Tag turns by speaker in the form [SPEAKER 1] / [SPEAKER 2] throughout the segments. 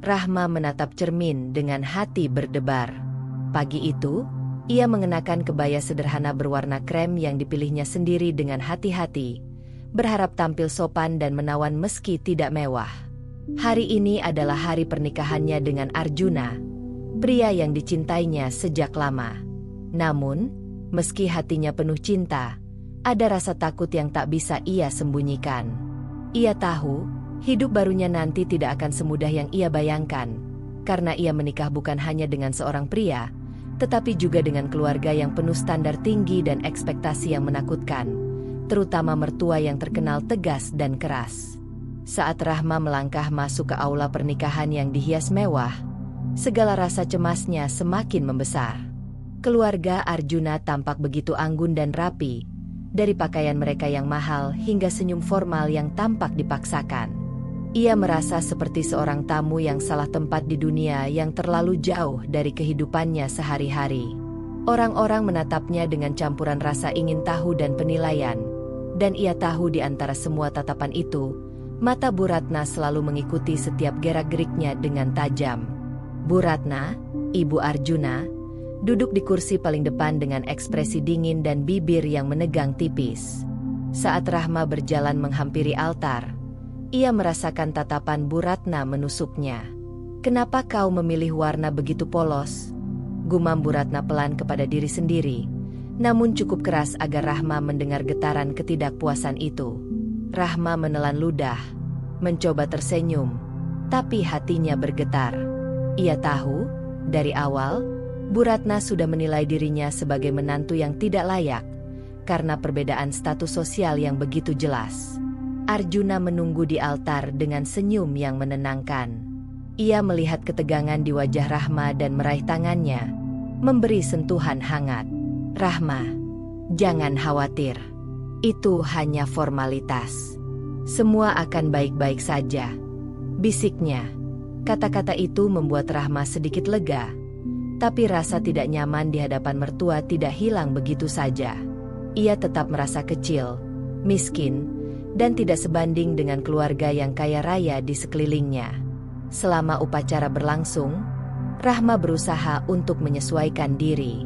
[SPEAKER 1] Rahma menatap cermin dengan hati berdebar. Pagi itu, ia mengenakan kebaya sederhana berwarna krem yang dipilihnya sendiri dengan hati-hati, berharap tampil sopan dan menawan meski tidak mewah. Hari ini adalah hari pernikahannya dengan Arjuna, pria yang dicintainya sejak lama. Namun, meski hatinya penuh cinta, ada rasa takut yang tak bisa ia sembunyikan. Ia tahu, hidup barunya nanti tidak akan semudah yang ia bayangkan, karena ia menikah bukan hanya dengan seorang pria, tetapi juga dengan keluarga yang penuh standar tinggi dan ekspektasi yang menakutkan, terutama mertua yang terkenal tegas dan keras. Saat Rahma melangkah masuk ke aula pernikahan yang dihias mewah, segala rasa cemasnya semakin membesar. Keluarga Arjuna tampak begitu anggun dan rapi, dari pakaian mereka yang mahal hingga senyum formal yang tampak dipaksakan. Ia merasa seperti seorang tamu yang salah tempat di dunia yang terlalu jauh dari kehidupannya sehari-hari. Orang-orang menatapnya dengan campuran rasa ingin tahu dan penilaian, dan ia tahu di antara semua tatapan itu, mata Bu Ratna selalu mengikuti setiap gerak-geriknya dengan tajam. Bu Ratna, Ibu Arjuna, duduk di kursi paling depan dengan ekspresi dingin dan bibir yang menegang tipis. Saat Rahma berjalan menghampiri altar, ia merasakan tatapan Bu Ratna menusuknya. "Kenapa kau memilih warna begitu polos?" gumam Bu Ratna pelan kepada diri sendiri, namun cukup keras agar Rahma mendengar getaran ketidakpuasan itu. Rahma menelan ludah, mencoba tersenyum, tapi hatinya bergetar. Ia tahu, dari awal, Bu Ratna sudah menilai dirinya sebagai menantu yang tidak layak, karena perbedaan status sosial yang begitu jelas. Arjuna menunggu di altar dengan senyum yang menenangkan. Ia melihat ketegangan di wajah Rahma dan meraih tangannya, memberi sentuhan hangat. "Rahma, jangan khawatir. Itu hanya formalitas. Semua akan baik-baik saja," bisiknya. Kata-kata itu membuat Rahma sedikit lega. Tapi rasa tidak nyaman di hadapan mertua tidak hilang begitu saja. Ia tetap merasa kecil, miskin, dan tidak sebanding dengan keluarga yang kaya raya di sekelilingnya. Selama upacara berlangsung, Rahma berusaha untuk menyesuaikan diri.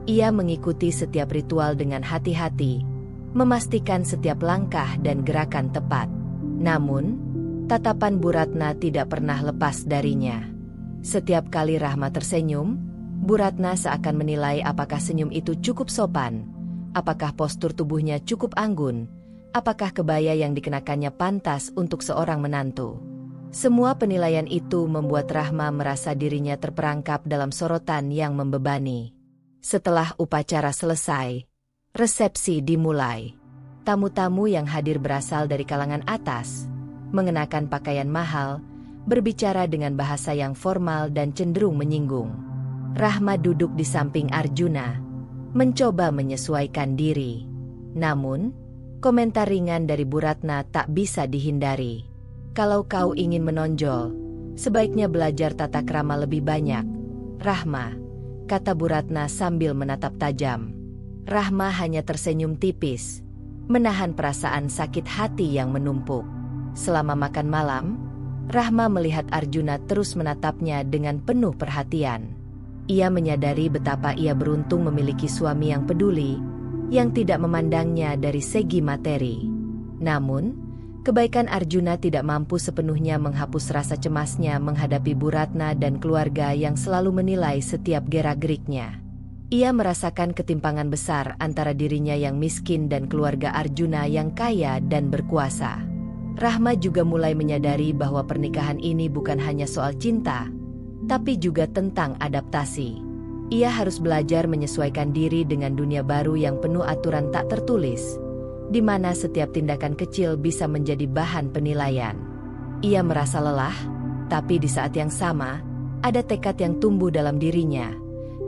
[SPEAKER 1] Ia mengikuti setiap ritual dengan hati-hati, memastikan setiap langkah dan gerakan tepat. Namun, tatapan Bu Ratna tidak pernah lepas darinya. Setiap kali Rahma tersenyum, Bu Ratna seakan menilai apakah senyum itu cukup sopan, apakah postur tubuhnya cukup anggun, apakah kebaya yang dikenakannya pantas untuk seorang menantu. Semua penilaian itu membuat Rahma merasa dirinya terperangkap dalam sorotan yang membebani. Setelah upacara selesai, resepsi dimulai. Tamu-tamu yang hadir berasal dari kalangan atas, mengenakan pakaian mahal, berbicara dengan bahasa yang formal dan cenderung menyinggung. Rahma duduk di samping Arjuna, mencoba menyesuaikan diri. Namun, komentar ringan dari Bu Ratna tak bisa dihindari. "Kalau kau ingin menonjol, sebaiknya belajar tata krama lebih banyak, Rahma," kata Bu Ratna sambil menatap tajam. Rahma hanya tersenyum tipis, menahan perasaan sakit hati yang menumpuk. Selama makan malam, Rahma melihat Arjuna terus menatapnya dengan penuh perhatian. Ia menyadari betapa ia beruntung memiliki suami yang peduli, yang tidak memandangnya dari segi materi. Namun, kebaikan Arjuna tidak mampu sepenuhnya menghapus rasa cemasnya menghadapi Bu Ratna dan keluarga yang selalu menilai setiap gerak-geriknya. Ia merasakan ketimpangan besar antara dirinya yang miskin dan keluarga Arjuna yang kaya dan berkuasa. Rahma juga mulai menyadari bahwa pernikahan ini bukan hanya soal cinta, tapi juga tentang adaptasi. Ia harus belajar menyesuaikan diri dengan dunia baru yang penuh aturan tak tertulis, di mana setiap tindakan kecil bisa menjadi bahan penilaian. Ia merasa lelah, tapi di saat yang sama, ada tekad yang tumbuh dalam dirinya.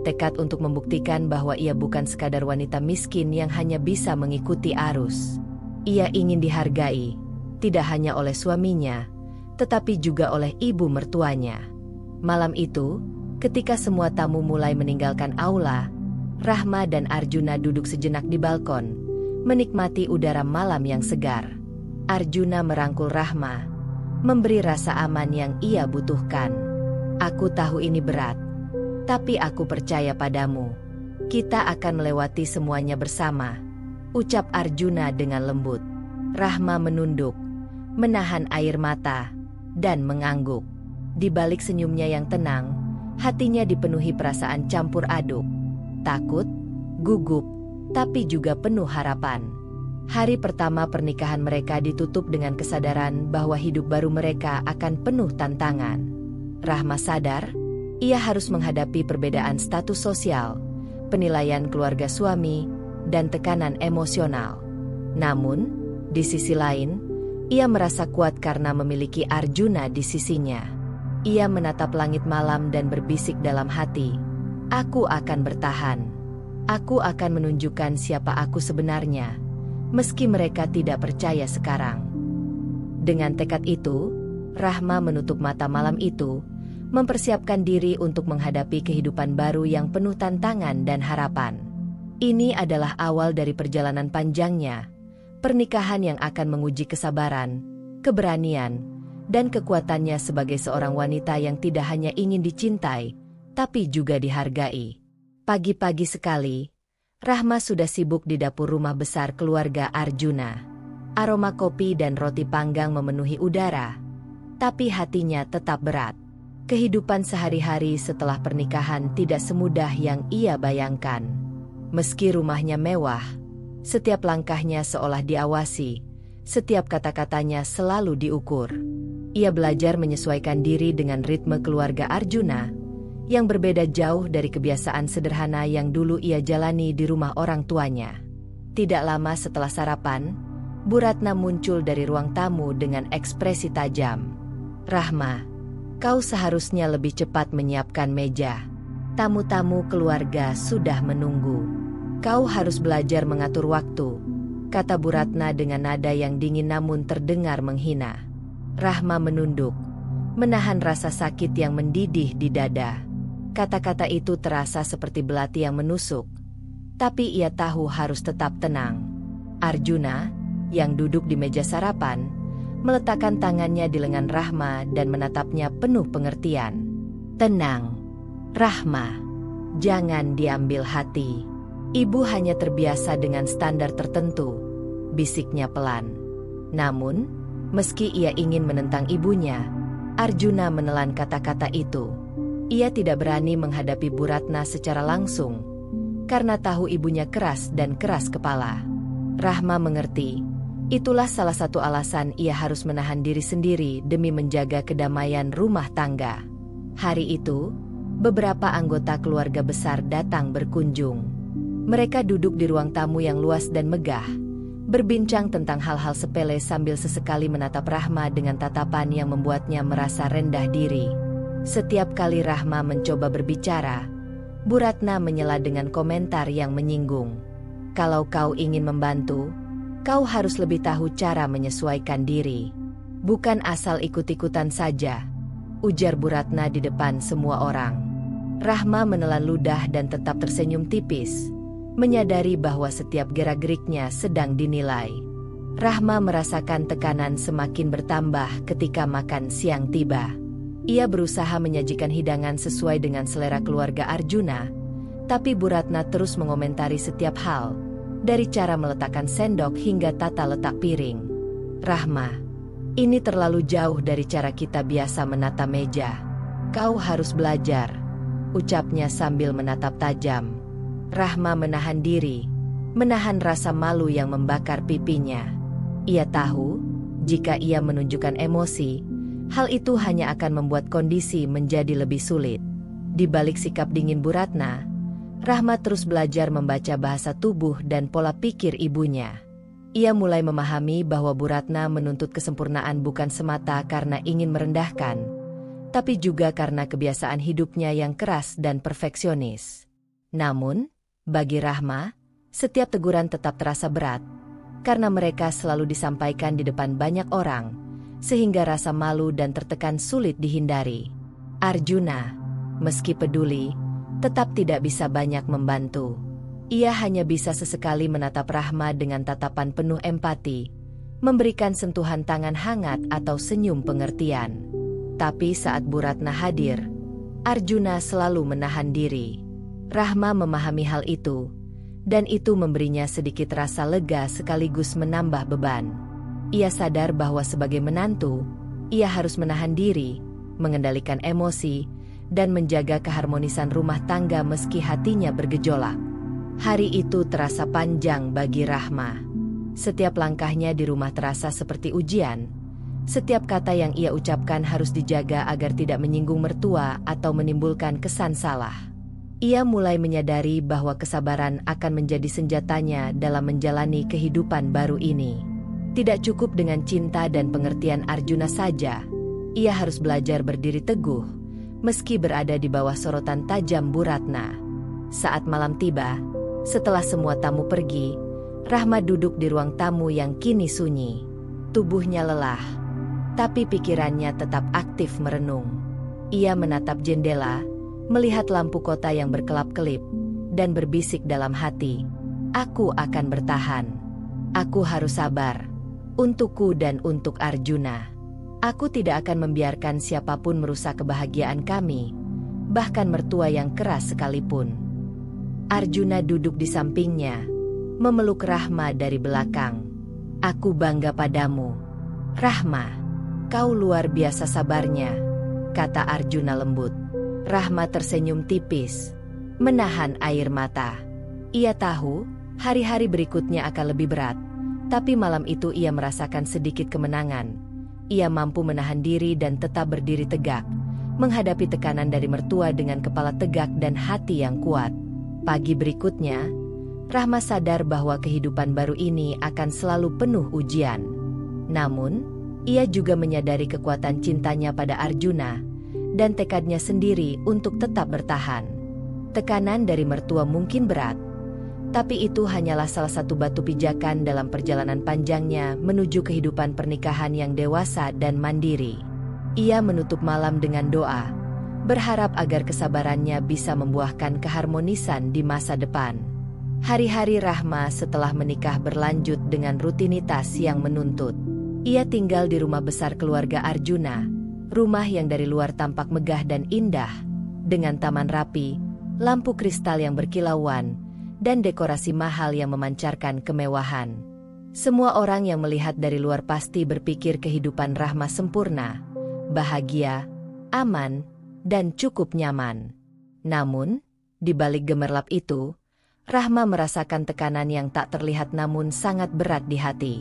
[SPEAKER 1] Tekad untuk membuktikan bahwa ia bukan sekadar wanita miskin yang hanya bisa mengikuti arus. Ia ingin dihargai, tidak hanya oleh suaminya, tetapi juga oleh ibu mertuanya. Malam itu, ketika semua tamu mulai meninggalkan aula, Rahma dan Arjuna duduk sejenak di balkon, menikmati udara malam yang segar. Arjuna merangkul Rahma, memberi rasa aman yang ia butuhkan. Aku tahu ini berat, tapi aku percaya padamu. Kita akan melewati semuanya bersama, ucap Arjuna dengan lembut. Rahma menunduk, menahan air mata, dan mengangguk. Di balik senyumnya yang tenang, hatinya dipenuhi perasaan campur aduk. Takut, gugup, tapi juga penuh harapan. Hari pertama pernikahan mereka ditutup dengan kesadaran bahwa hidup baru mereka akan penuh tantangan. Rahma sadar, ia harus menghadapi perbedaan status sosial, penilaian keluarga suami, dan tekanan emosional. Namun, di sisi lain, ia merasa kuat karena memiliki Arjuna di sisinya. Ia menatap langit malam dan berbisik dalam hati, "Aku akan bertahan. Aku akan menunjukkan siapa aku sebenarnya, meski mereka tidak percaya sekarang." Dengan tekad itu, Rahma menutup mata malam itu, mempersiapkan diri untuk menghadapi kehidupan baru yang penuh tantangan dan harapan. Ini adalah awal dari perjalanan panjangnya, pernikahan yang akan menguji kesabaran, keberanian, dan kekuatannya sebagai seorang wanita yang tidak hanya ingin dicintai, tapi juga dihargai. Pagi-pagi sekali, Rahma sudah sibuk di dapur rumah besar keluarga Arjuna. Aroma kopi dan roti panggang memenuhi udara, tapi hatinya tetap berat. Kehidupan sehari-hari setelah pernikahan tidak semudah yang ia bayangkan. Meski rumahnya mewah, setiap langkahnya seolah diawasi, setiap kata-katanya selalu diukur. Ia belajar menyesuaikan diri dengan ritme keluarga Arjuna, yang berbeda jauh dari kebiasaan sederhana yang dulu ia jalani di rumah orang tuanya. Tidak lama setelah sarapan, Bu Ratna muncul dari ruang tamu dengan ekspresi tajam. "Rahma, kau seharusnya lebih cepat menyiapkan meja. Tamu-tamu keluarga sudah menunggu. Kau harus belajar mengatur waktu," kata Bu Ratna dengan nada yang dingin namun terdengar menghina. Rahma menunduk, menahan rasa sakit yang mendidih di dada. Kata-kata itu terasa seperti belati yang menusuk, tapi ia tahu harus tetap tenang. Arjuna, yang duduk di meja sarapan, meletakkan tangannya di lengan Rahma dan menatapnya penuh pengertian. "Tenang, Rahma. Jangan diambil hati. Ibu hanya terbiasa dengan standar tertentu," bisiknya pelan. Namun, meski ia ingin menentang ibunya, Arjuna menelan kata-kata itu. Ia tidak berani menghadapi Bu Ratna secara langsung, karena tahu ibunya keras dan keras kepala. Rahma mengerti. Itulah salah satu alasan ia harus menahan diri sendiri demi menjaga kedamaian rumah tangga. Hari itu, beberapa anggota keluarga besar datang berkunjung. Mereka duduk di ruang tamu yang luas dan megah, berbincang tentang hal-hal sepele sambil sesekali menatap Rahma dengan tatapan yang membuatnya merasa rendah diri. Setiap kali Rahma mencoba berbicara, Bu Ratna menyela dengan komentar yang menyinggung. "Kalau kau ingin membantu, kau harus lebih tahu cara menyesuaikan diri. Bukan asal ikut-ikutan saja," ujar Bu Ratna di depan semua orang. Rahma menelan ludah dan tetap tersenyum tipis, menyadari bahwa setiap gerak-geriknya sedang dinilai. Rahma merasakan tekanan semakin bertambah ketika makan siang tiba. Ia berusaha menyajikan hidangan sesuai dengan selera keluarga Arjuna, tapi Bu Ratna terus mengomentari setiap hal, dari cara meletakkan sendok hingga tata letak piring. "Rahma, ini terlalu jauh dari cara kita biasa menata meja. Kau harus belajar," ucapnya sambil menatap tajam. Rahma menahan diri, menahan rasa malu yang membakar pipinya. Ia tahu, jika ia menunjukkan emosi, hal itu hanya akan membuat kondisi menjadi lebih sulit. Di balik sikap dingin Bu Ratna, Rahma terus belajar membaca bahasa tubuh dan pola pikir ibunya. Ia mulai memahami bahwa Bu Ratna menuntut kesempurnaan bukan semata karena ingin merendahkan, tapi juga karena kebiasaan hidupnya yang keras dan perfeksionis. Namun, bagi Rahma, setiap teguran tetap terasa berat, karena mereka selalu disampaikan di depan banyak orang, sehingga rasa malu dan tertekan sulit dihindari. Arjuna, meski peduli, tetap tidak bisa banyak membantu. Ia hanya bisa sesekali menatap Rahma dengan tatapan penuh empati, memberikan sentuhan tangan hangat atau senyum pengertian. Tapi saat Bu Ratna hadir, Arjuna selalu menahan diri. Rahma memahami hal itu, dan itu memberinya sedikit rasa lega sekaligus menambah beban. Ia sadar bahwa sebagai menantu, ia harus menahan diri, mengendalikan emosi, dan menjaga keharmonisan rumah tangga meski hatinya bergejolak. Hari itu terasa panjang bagi Rahma. Setiap langkahnya di rumah terasa seperti ujian. Setiap kata yang ia ucapkan harus dijaga agar tidak menyinggung mertua atau menimbulkan kesan salah. Ia mulai menyadari bahwa kesabaran akan menjadi senjatanya dalam menjalani kehidupan baru ini. Tidak cukup dengan cinta dan pengertian Arjuna saja. Ia harus belajar berdiri teguh, meski berada di bawah sorotan tajam Bu Ratna. Saat malam tiba, setelah semua tamu pergi, Rahma duduk di ruang tamu yang kini sunyi. Tubuhnya lelah, tapi pikirannya tetap aktif merenung. Ia menatap jendela, melihat lampu kota yang berkelap-kelip, dan berbisik dalam hati, "Aku akan bertahan. Aku harus sabar. Untukku dan untuk Arjuna. Aku tidak akan membiarkan siapapun merusak kebahagiaan kami, bahkan mertua yang keras sekalipun." Arjuna duduk di sampingnya, memeluk Rahma dari belakang. "Aku bangga padamu, Rahma. Kau luar biasa sabarnya," kata Arjuna lembut. Rahma tersenyum tipis, menahan air mata. Ia tahu, hari-hari berikutnya akan lebih berat, tapi malam itu ia merasakan sedikit kemenangan. Ia mampu menahan diri dan tetap berdiri tegak, menghadapi tekanan dari mertua dengan kepala tegak dan hati yang kuat. Pagi berikutnya, Rahma sadar bahwa kehidupan baru ini akan selalu penuh ujian. Namun, ia juga menyadari kekuatan cintanya pada Arjuna dan tekadnya sendiri untuk tetap bertahan. Tekanan dari mertua mungkin berat, tapi itu hanyalah salah satu batu pijakan dalam perjalanan panjangnya menuju kehidupan pernikahan yang dewasa dan mandiri. Ia menutup malam dengan doa, berharap agar kesabarannya bisa membuahkan keharmonisan di masa depan. Hari-hari Rahma setelah menikah berlanjut dengan rutinitas yang menuntut. Ia tinggal di rumah besar keluarga Arjuna, rumah yang dari luar tampak megah dan indah, dengan taman rapi, lampu kristal yang berkilauan, dan dekorasi mahal yang memancarkan kemewahan. Semua orang yang melihat dari luar pasti berpikir kehidupan Rahma sempurna, bahagia, aman, dan cukup nyaman. Namun, di balik gemerlap itu, Rahma merasakan tekanan yang tak terlihat namun sangat berat di hati.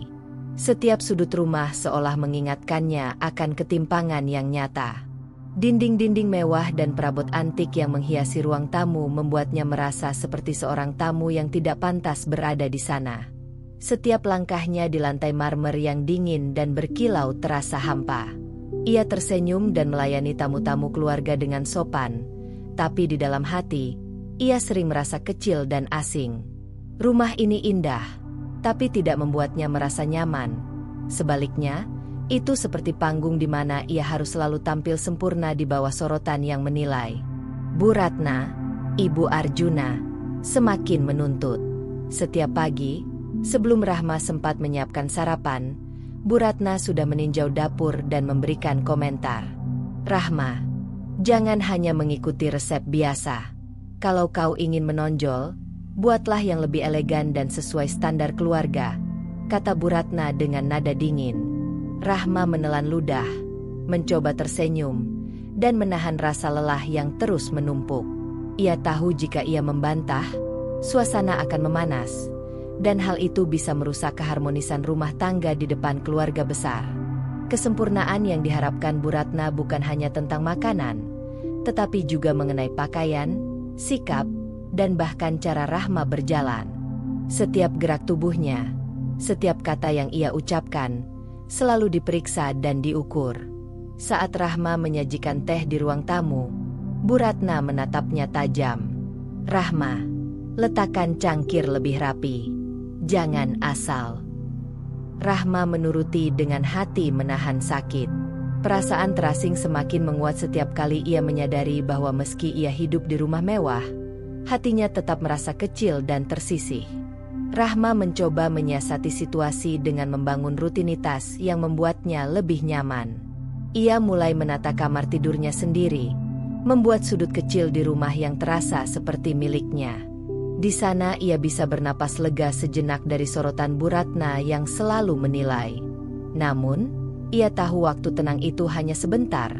[SPEAKER 1] Setiap sudut rumah seolah mengingatkannya akan ketimpangan yang nyata. Dinding-dinding mewah dan perabot antik yang menghiasi ruang tamu membuatnya merasa seperti seorang tamu yang tidak pantas berada di sana. Setiap langkahnya di lantai marmer yang dingin dan berkilau terasa hampa. Ia tersenyum dan melayani tamu-tamu keluarga dengan sopan, tapi di dalam hati, ia sering merasa kecil dan asing. Rumah ini indah, tapi tidak membuatnya merasa nyaman. Sebaliknya, itu seperti panggung di mana ia harus selalu tampil sempurna di bawah sorotan yang menilai. Bu Ratna, Ibu Arjuna, semakin menuntut. Setiap pagi, sebelum Rahma sempat menyiapkan sarapan, Bu Ratna sudah meninjau dapur dan memberikan komentar. "Rahma, jangan hanya mengikuti resep biasa. Kalau kau ingin menonjol, buatlah yang lebih elegan dan sesuai standar keluarga," kata Bu Ratna dengan nada dingin. Rahma menelan ludah, mencoba tersenyum, dan menahan rasa lelah yang terus menumpuk. Ia tahu jika ia membantah, suasana akan memanas, dan hal itu bisa merusak keharmonisan rumah tangga di depan keluarga besar. Kesempurnaan yang diharapkan Bu Ratna bukan hanya tentang makanan, tetapi juga mengenai pakaian, sikap, dan bahkan cara Rahma berjalan. Setiap gerak tubuhnya, setiap kata yang ia ucapkan, selalu diperiksa dan diukur. Saat Rahma menyajikan teh di ruang tamu, Bu Ratna menatapnya tajam. "Rahma, letakkan cangkir lebih rapi. Jangan asal." Rahma menuruti dengan hati menahan sakit. Perasaan terasing semakin menguat setiap kali ia menyadari bahwa meski ia hidup di rumah mewah, hatinya tetap merasa kecil dan tersisih. Rahma mencoba menyiasati situasi dengan membangun rutinitas yang membuatnya lebih nyaman. Ia mulai menata kamar tidurnya sendiri, membuat sudut kecil di rumah yang terasa seperti miliknya. Di sana ia bisa bernapas lega sejenak dari sorotan Bu Ratna yang selalu menilai. Namun, ia tahu waktu tenang itu hanya sebentar,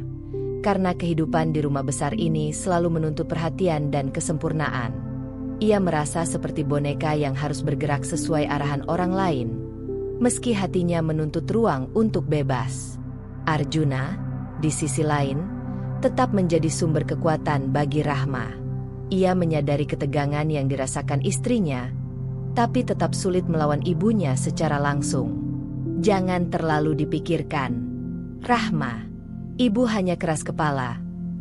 [SPEAKER 1] karena kehidupan di rumah besar ini selalu menuntut perhatian dan kesempurnaan. Ia merasa seperti boneka yang harus bergerak sesuai arahan orang lain, meski hatinya menuntut ruang untuk bebas. Arjuna, di sisi lain, tetap menjadi sumber kekuatan bagi Rahma. Ia menyadari ketegangan yang dirasakan istrinya, tapi tetap sulit melawan ibunya secara langsung. Jangan terlalu dipikirkan, Rahma. Ibu hanya keras kepala,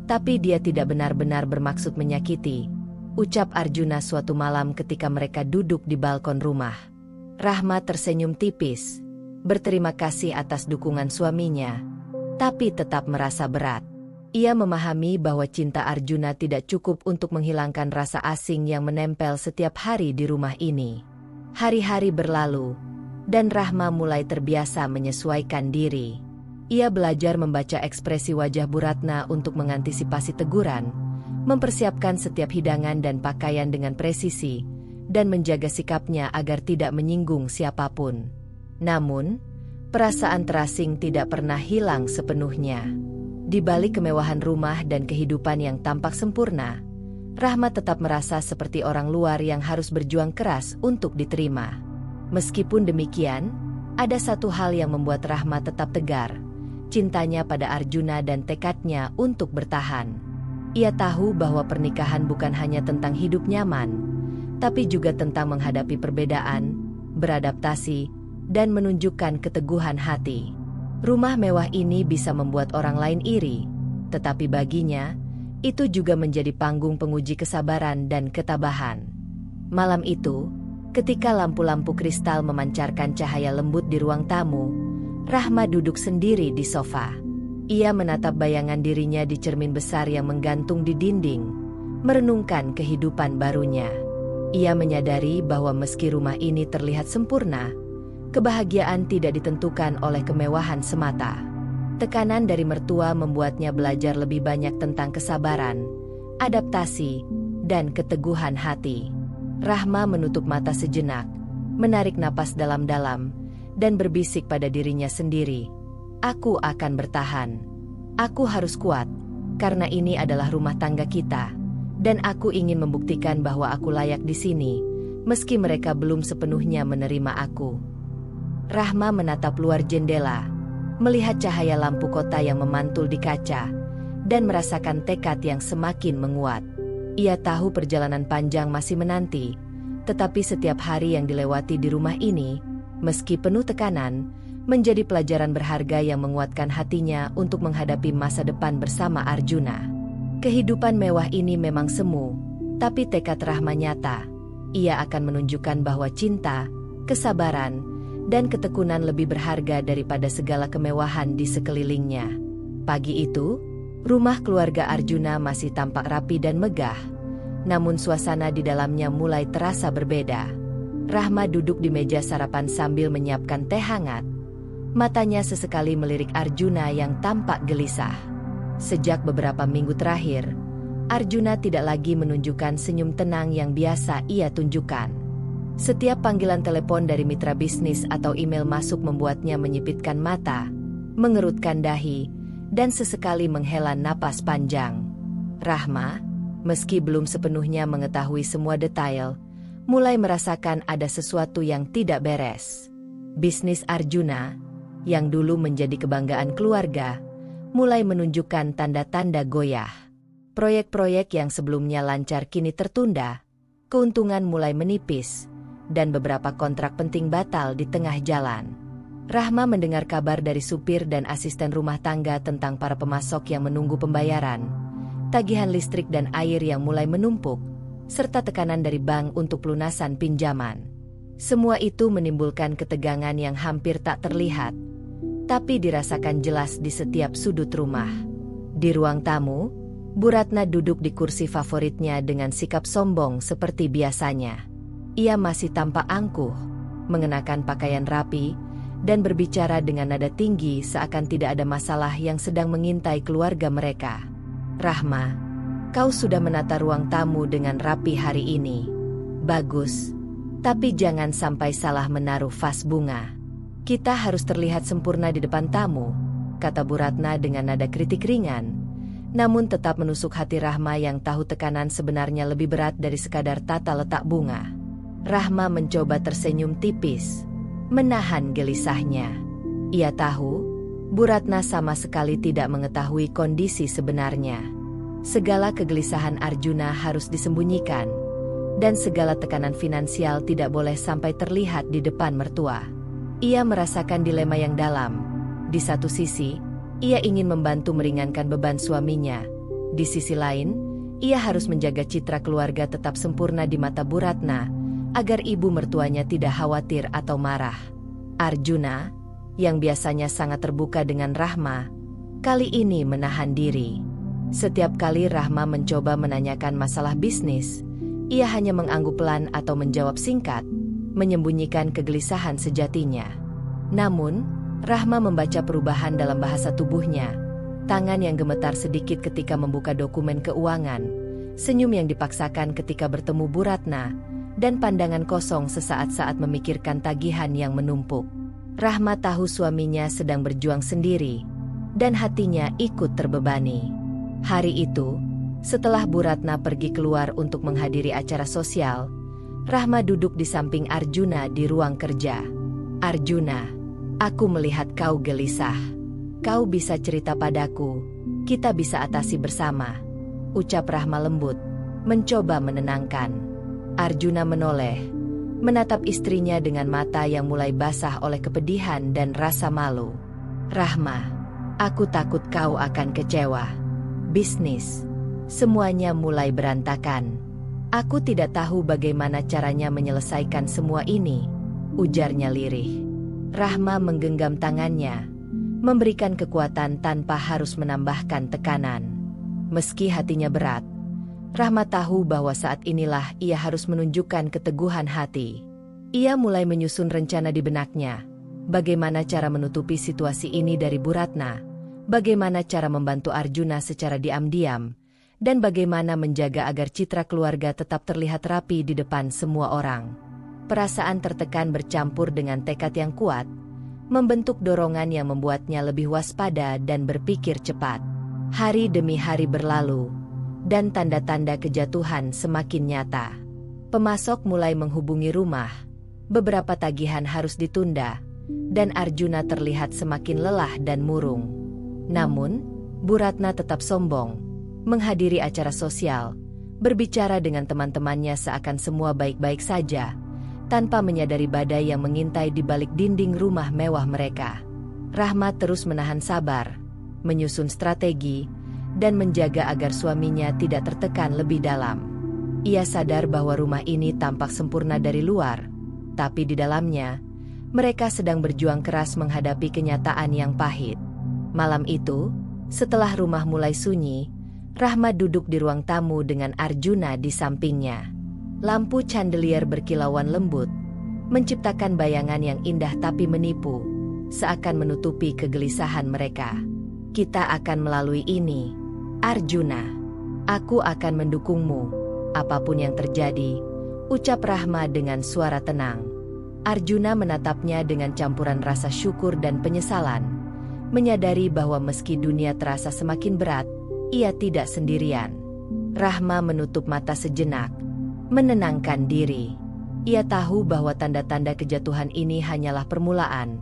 [SPEAKER 1] tapi dia tidak benar-benar bermaksud menyakiti, ucap Arjuna suatu malam ketika mereka duduk di balkon rumah. Rahma tersenyum tipis, berterima kasih atas dukungan suaminya, tapi tetap merasa berat. Ia memahami bahwa cinta Arjuna tidak cukup untuk menghilangkan rasa asing yang menempel setiap hari di rumah ini. Hari-hari berlalu, dan Rahma mulai terbiasa menyesuaikan diri. Ia belajar membaca ekspresi wajah Bu Ratna untuk mengantisipasi teguran, mempersiapkan setiap hidangan dan pakaian dengan presisi, dan menjaga sikapnya agar tidak menyinggung siapapun. Namun, perasaan terasing tidak pernah hilang sepenuhnya. Di balik kemewahan rumah dan kehidupan yang tampak sempurna, Rahma tetap merasa seperti orang luar yang harus berjuang keras untuk diterima. Meskipun demikian, ada satu hal yang membuat Rahma tetap tegar, cintanya pada Arjuna dan tekadnya untuk bertahan. Ia tahu bahwa pernikahan bukan hanya tentang hidup nyaman, tapi juga tentang menghadapi perbedaan, beradaptasi, dan menunjukkan keteguhan hati. Rumah mewah ini bisa membuat orang lain iri, tetapi baginya, itu juga menjadi panggung penguji kesabaran dan ketabahan. Malam itu, ketika lampu-lampu kristal memancarkan cahaya lembut di ruang tamu, Rahma duduk sendiri di sofa. Ia menatap bayangan dirinya di cermin besar yang menggantung di dinding, merenungkan kehidupan barunya. Ia menyadari bahwa meski rumah ini terlihat sempurna, kebahagiaan tidak ditentukan oleh kemewahan semata. Tekanan dari mertua membuatnya belajar lebih banyak tentang kesabaran, adaptasi, dan keteguhan hati. Rahma menutup mata sejenak, menarik napas dalam-dalam, dan berbisik pada dirinya sendiri, "Aku akan bertahan. Aku harus kuat, karena ini adalah rumah tangga kita, dan aku ingin membuktikan bahwa aku layak di sini, meski mereka belum sepenuhnya menerima aku." Rahma menatap luar jendela, melihat cahaya lampu kota yang memantul di kaca, dan merasakan tekad yang semakin menguat. Ia tahu perjalanan panjang masih menanti, tetapi setiap hari yang dilewati di rumah ini, meski penuh tekanan, menjadi pelajaran berharga yang menguatkan hatinya untuk menghadapi masa depan bersama Arjuna. Kehidupan mewah ini memang semu, tapi tekad Rahma nyata. Ia akan menunjukkan bahwa cinta, kesabaran, dan ketekunan lebih berharga daripada segala kemewahan di sekelilingnya. Pagi itu, rumah keluarga Arjuna masih tampak rapi dan megah, namun suasana di dalamnya mulai terasa berbeda. Rahma duduk di meja sarapan sambil menyiapkan teh hangat. Matanya sesekali melirik Arjuna yang tampak gelisah. Sejak beberapa minggu terakhir, Arjuna tidak lagi menunjukkan senyum tenang yang biasa ia tunjukkan. Setiap panggilan telepon dari mitra bisnis atau email masuk membuatnya menyipitkan mata, mengerutkan dahi, dan sesekali menghela napas panjang. Rahma, meski belum sepenuhnya mengetahui semua detail, mulai merasakan ada sesuatu yang tidak beres. Bisnis Arjuna, yang dulu menjadi kebanggaan keluarga, mulai menunjukkan tanda-tanda goyah. Proyek-proyek yang sebelumnya lancar kini tertunda, keuntungan mulai menipis, dan beberapa kontrak penting batal di tengah jalan. Rahma mendengar kabar dari supir dan asisten rumah tangga tentang para pemasok yang menunggu pembayaran, tagihan listrik dan air yang mulai menumpuk, serta tekanan dari bank untuk pelunasan pinjaman. Semua itu menimbulkan ketegangan yang hampir tak terlihat, tapi dirasakan jelas di setiap sudut rumah. Di ruang tamu, Bu Ratna duduk di kursi favoritnya dengan sikap sombong seperti biasanya. Ia masih tampak angkuh, mengenakan pakaian rapi, dan berbicara dengan nada tinggi seakan tidak ada masalah yang sedang mengintai keluarga mereka. "Rahma, Kau sudah menata ruang tamu dengan rapi hari ini. Bagus. Tapi jangan sampai salah menaruh vas bunga. Kita harus terlihat sempurna di depan tamu, kata Bu Ratna dengan nada kritik ringan, namun tetap menusuk hati Rahma yang tahu tekanan sebenarnya lebih berat dari sekadar tata letak bunga. Rahma mencoba tersenyum tipis, menahan gelisahnya. Ia tahu, Bu Ratna sama sekali tidak mengetahui kondisi sebenarnya. Segala kegelisahan Arjuna harus disembunyikan, dan segala tekanan finansial tidak boleh sampai terlihat di depan mertua. Ia merasakan dilema yang dalam. Di satu sisi, ia ingin membantu meringankan beban suaminya. Di sisi lain, ia harus menjaga citra keluarga tetap sempurna di mata Bu Ratna, agar ibu mertuanya tidak khawatir atau marah. Arjuna, yang biasanya sangat terbuka dengan Rahma, kali ini menahan diri. Setiap kali Rahma mencoba menanyakan masalah bisnis, ia hanya mengangguk pelan atau menjawab singkat, menyembunyikan kegelisahan sejatinya. Namun, Rahma membaca perubahan dalam bahasa tubuhnya, tangan yang gemetar sedikit ketika membuka dokumen keuangan, senyum yang dipaksakan ketika bertemu Bu Ratna, dan pandangan kosong sesaat saat memikirkan tagihan yang menumpuk. Rahma tahu suaminya sedang berjuang sendiri, dan hatinya ikut terbebani. Hari itu, setelah Bu Ratna pergi keluar untuk menghadiri acara sosial, Rahma duduk di samping Arjuna di ruang kerja. Arjuna, aku melihat kau gelisah. Kau bisa cerita padaku, kita bisa atasi bersama, ucap Rahma lembut, mencoba menenangkan. Arjuna menoleh, menatap istrinya dengan mata yang mulai basah oleh kepedihan dan rasa malu. Rahma, aku takut kau akan kecewa. Bisnis, semuanya mulai berantakan. Aku tidak tahu bagaimana caranya menyelesaikan semua ini, ujarnya lirih. Rahma menggenggam tangannya, memberikan kekuatan tanpa harus menambahkan tekanan. Meski hatinya berat, Rahma tahu bahwa saat inilah ia harus menunjukkan keteguhan hati. Ia mulai menyusun rencana di benaknya. Bagaimana cara menutupi situasi ini dari Bu Ratna, bagaimana cara membantu Arjuna secara diam-diam, dan bagaimana menjaga agar citra keluarga tetap terlihat rapi di depan semua orang. Perasaan tertekan bercampur dengan tekad yang kuat, membentuk dorongan yang membuatnya lebih waspada dan berpikir cepat. Hari demi hari berlalu, dan tanda-tanda kejatuhan semakin nyata. Pemasok mulai menghubungi rumah, beberapa tagihan harus ditunda, dan Arjuna terlihat semakin lelah dan murung. Namun, Bu Ratna tetap sombong, menghadiri acara sosial, berbicara dengan teman-temannya seakan semua baik-baik saja, tanpa menyadari badai yang mengintai di balik dinding rumah mewah mereka. Rahma terus menahan sabar, menyusun strategi, dan menjaga agar suaminya tidak tertekan lebih dalam. Ia sadar bahwa rumah ini tampak sempurna dari luar, tapi di dalamnya, mereka sedang berjuang keras menghadapi kenyataan yang pahit. Malam itu, setelah rumah mulai sunyi, Rahma duduk di ruang tamu dengan Arjuna di sampingnya. Lampu chandelier berkilauan lembut, menciptakan bayangan yang indah tapi menipu, seakan menutupi kegelisahan mereka. Kita akan melalui ini, Arjuna. Aku akan mendukungmu, apapun yang terjadi, ucap Rahma dengan suara tenang. Arjuna menatapnya dengan campuran rasa syukur dan penyesalan, menyadari bahwa meski dunia terasa semakin berat, ia tidak sendirian. Rahma menutup mata sejenak, menenangkan diri. Ia tahu bahwa tanda-tanda kejatuhan ini hanyalah permulaan,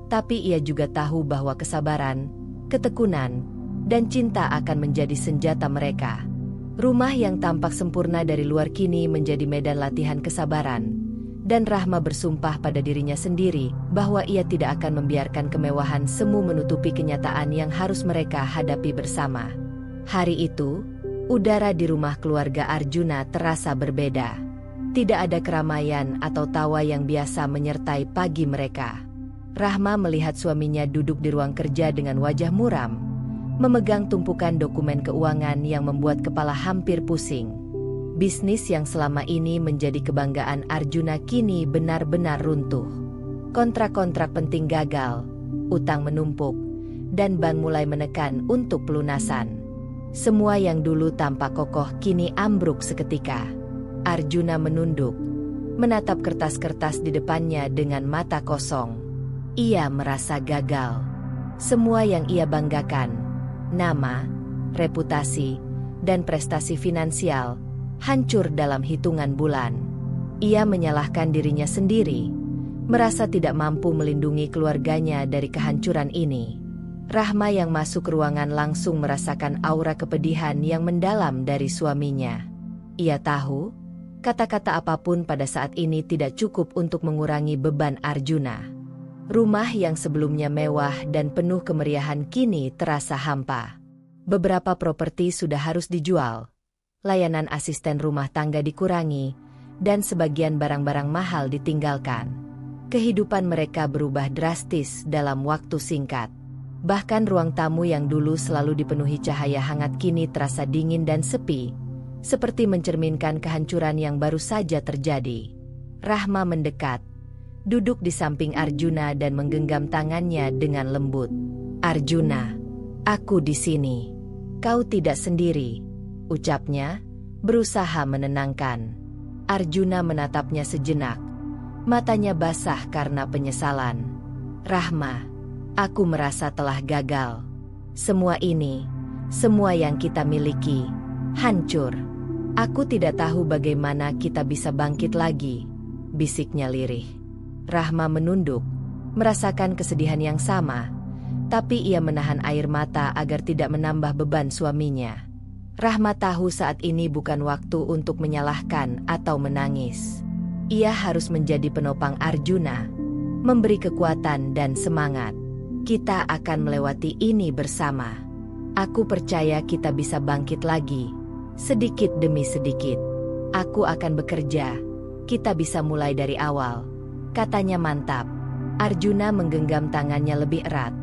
[SPEAKER 1] tapi ia juga tahu bahwa kesabaran, ketekunan, dan cinta akan menjadi senjata mereka. Rumah yang tampak sempurna dari luar kini menjadi medan latihan kesabaran, dan Rahma bersumpah pada dirinya sendiri bahwa ia tidak akan membiarkan kemewahan semu menutupi kenyataan yang harus mereka hadapi bersama. Hari itu, udara di rumah keluarga Arjuna terasa berbeda. Tidak ada keramaian atau tawa yang biasa menyertai pagi mereka. Rahma melihat suaminya duduk di ruang kerja dengan wajah muram, memegang tumpukan dokumen keuangan yang membuat kepala hampir pusing. Bisnis yang selama ini menjadi kebanggaan Arjuna kini benar-benar runtuh. Kontrak-kontrak penting gagal, utang menumpuk, dan bank mulai menekan untuk pelunasan. Semua yang dulu tampak kokoh kini ambruk seketika. Arjuna menunduk, menatap kertas-kertas di depannya dengan mata kosong. Ia merasa gagal. Semua yang ia banggakan, nama, reputasi, dan prestasi finansial, hancur dalam hitungan bulan. Ia menyalahkan dirinya sendiri, merasa tidak mampu melindungi keluarganya dari kehancuran ini. Rahma yang masuk ruangan langsung merasakan aura kepedihan yang mendalam dari suaminya. Ia tahu, kata-kata apapun pada saat ini tidak cukup untuk mengurangi beban Arjuna. Rumah yang sebelumnya mewah dan penuh kemeriahan kini terasa hampa. Beberapa properti sudah harus dijual, layanan asisten rumah tangga dikurangi, dan sebagian barang-barang mahal ditinggalkan. Kehidupan mereka berubah drastis dalam waktu singkat. Bahkan ruang tamu yang dulu selalu dipenuhi cahaya hangat kini terasa dingin dan sepi, seperti mencerminkan kehancuran yang baru saja terjadi. Rahma mendekat, duduk di samping Arjuna dan menggenggam tangannya dengan lembut. "Arjuna, aku di sini. Kau tidak sendiri," ucapnya, berusaha menenangkan. Arjuna menatapnya sejenak, matanya basah karena penyesalan. "Rahma, aku merasa telah gagal. Semua ini, semua yang kita miliki, hancur. Aku tidak tahu bagaimana kita bisa bangkit lagi," bisiknya lirih. Rahma menunduk, merasakan kesedihan yang sama, tapi ia menahan air mata agar tidak menambah beban suaminya. Rahma tahu saat ini bukan waktu untuk menyalahkan atau menangis. Ia harus menjadi penopang Arjuna, memberi kekuatan dan semangat. "Kita akan melewati ini bersama. Aku percaya kita bisa bangkit lagi, sedikit demi sedikit. Aku akan bekerja, kita bisa mulai dari awal," katanya mantap. Arjuna menggenggam tangannya lebih erat,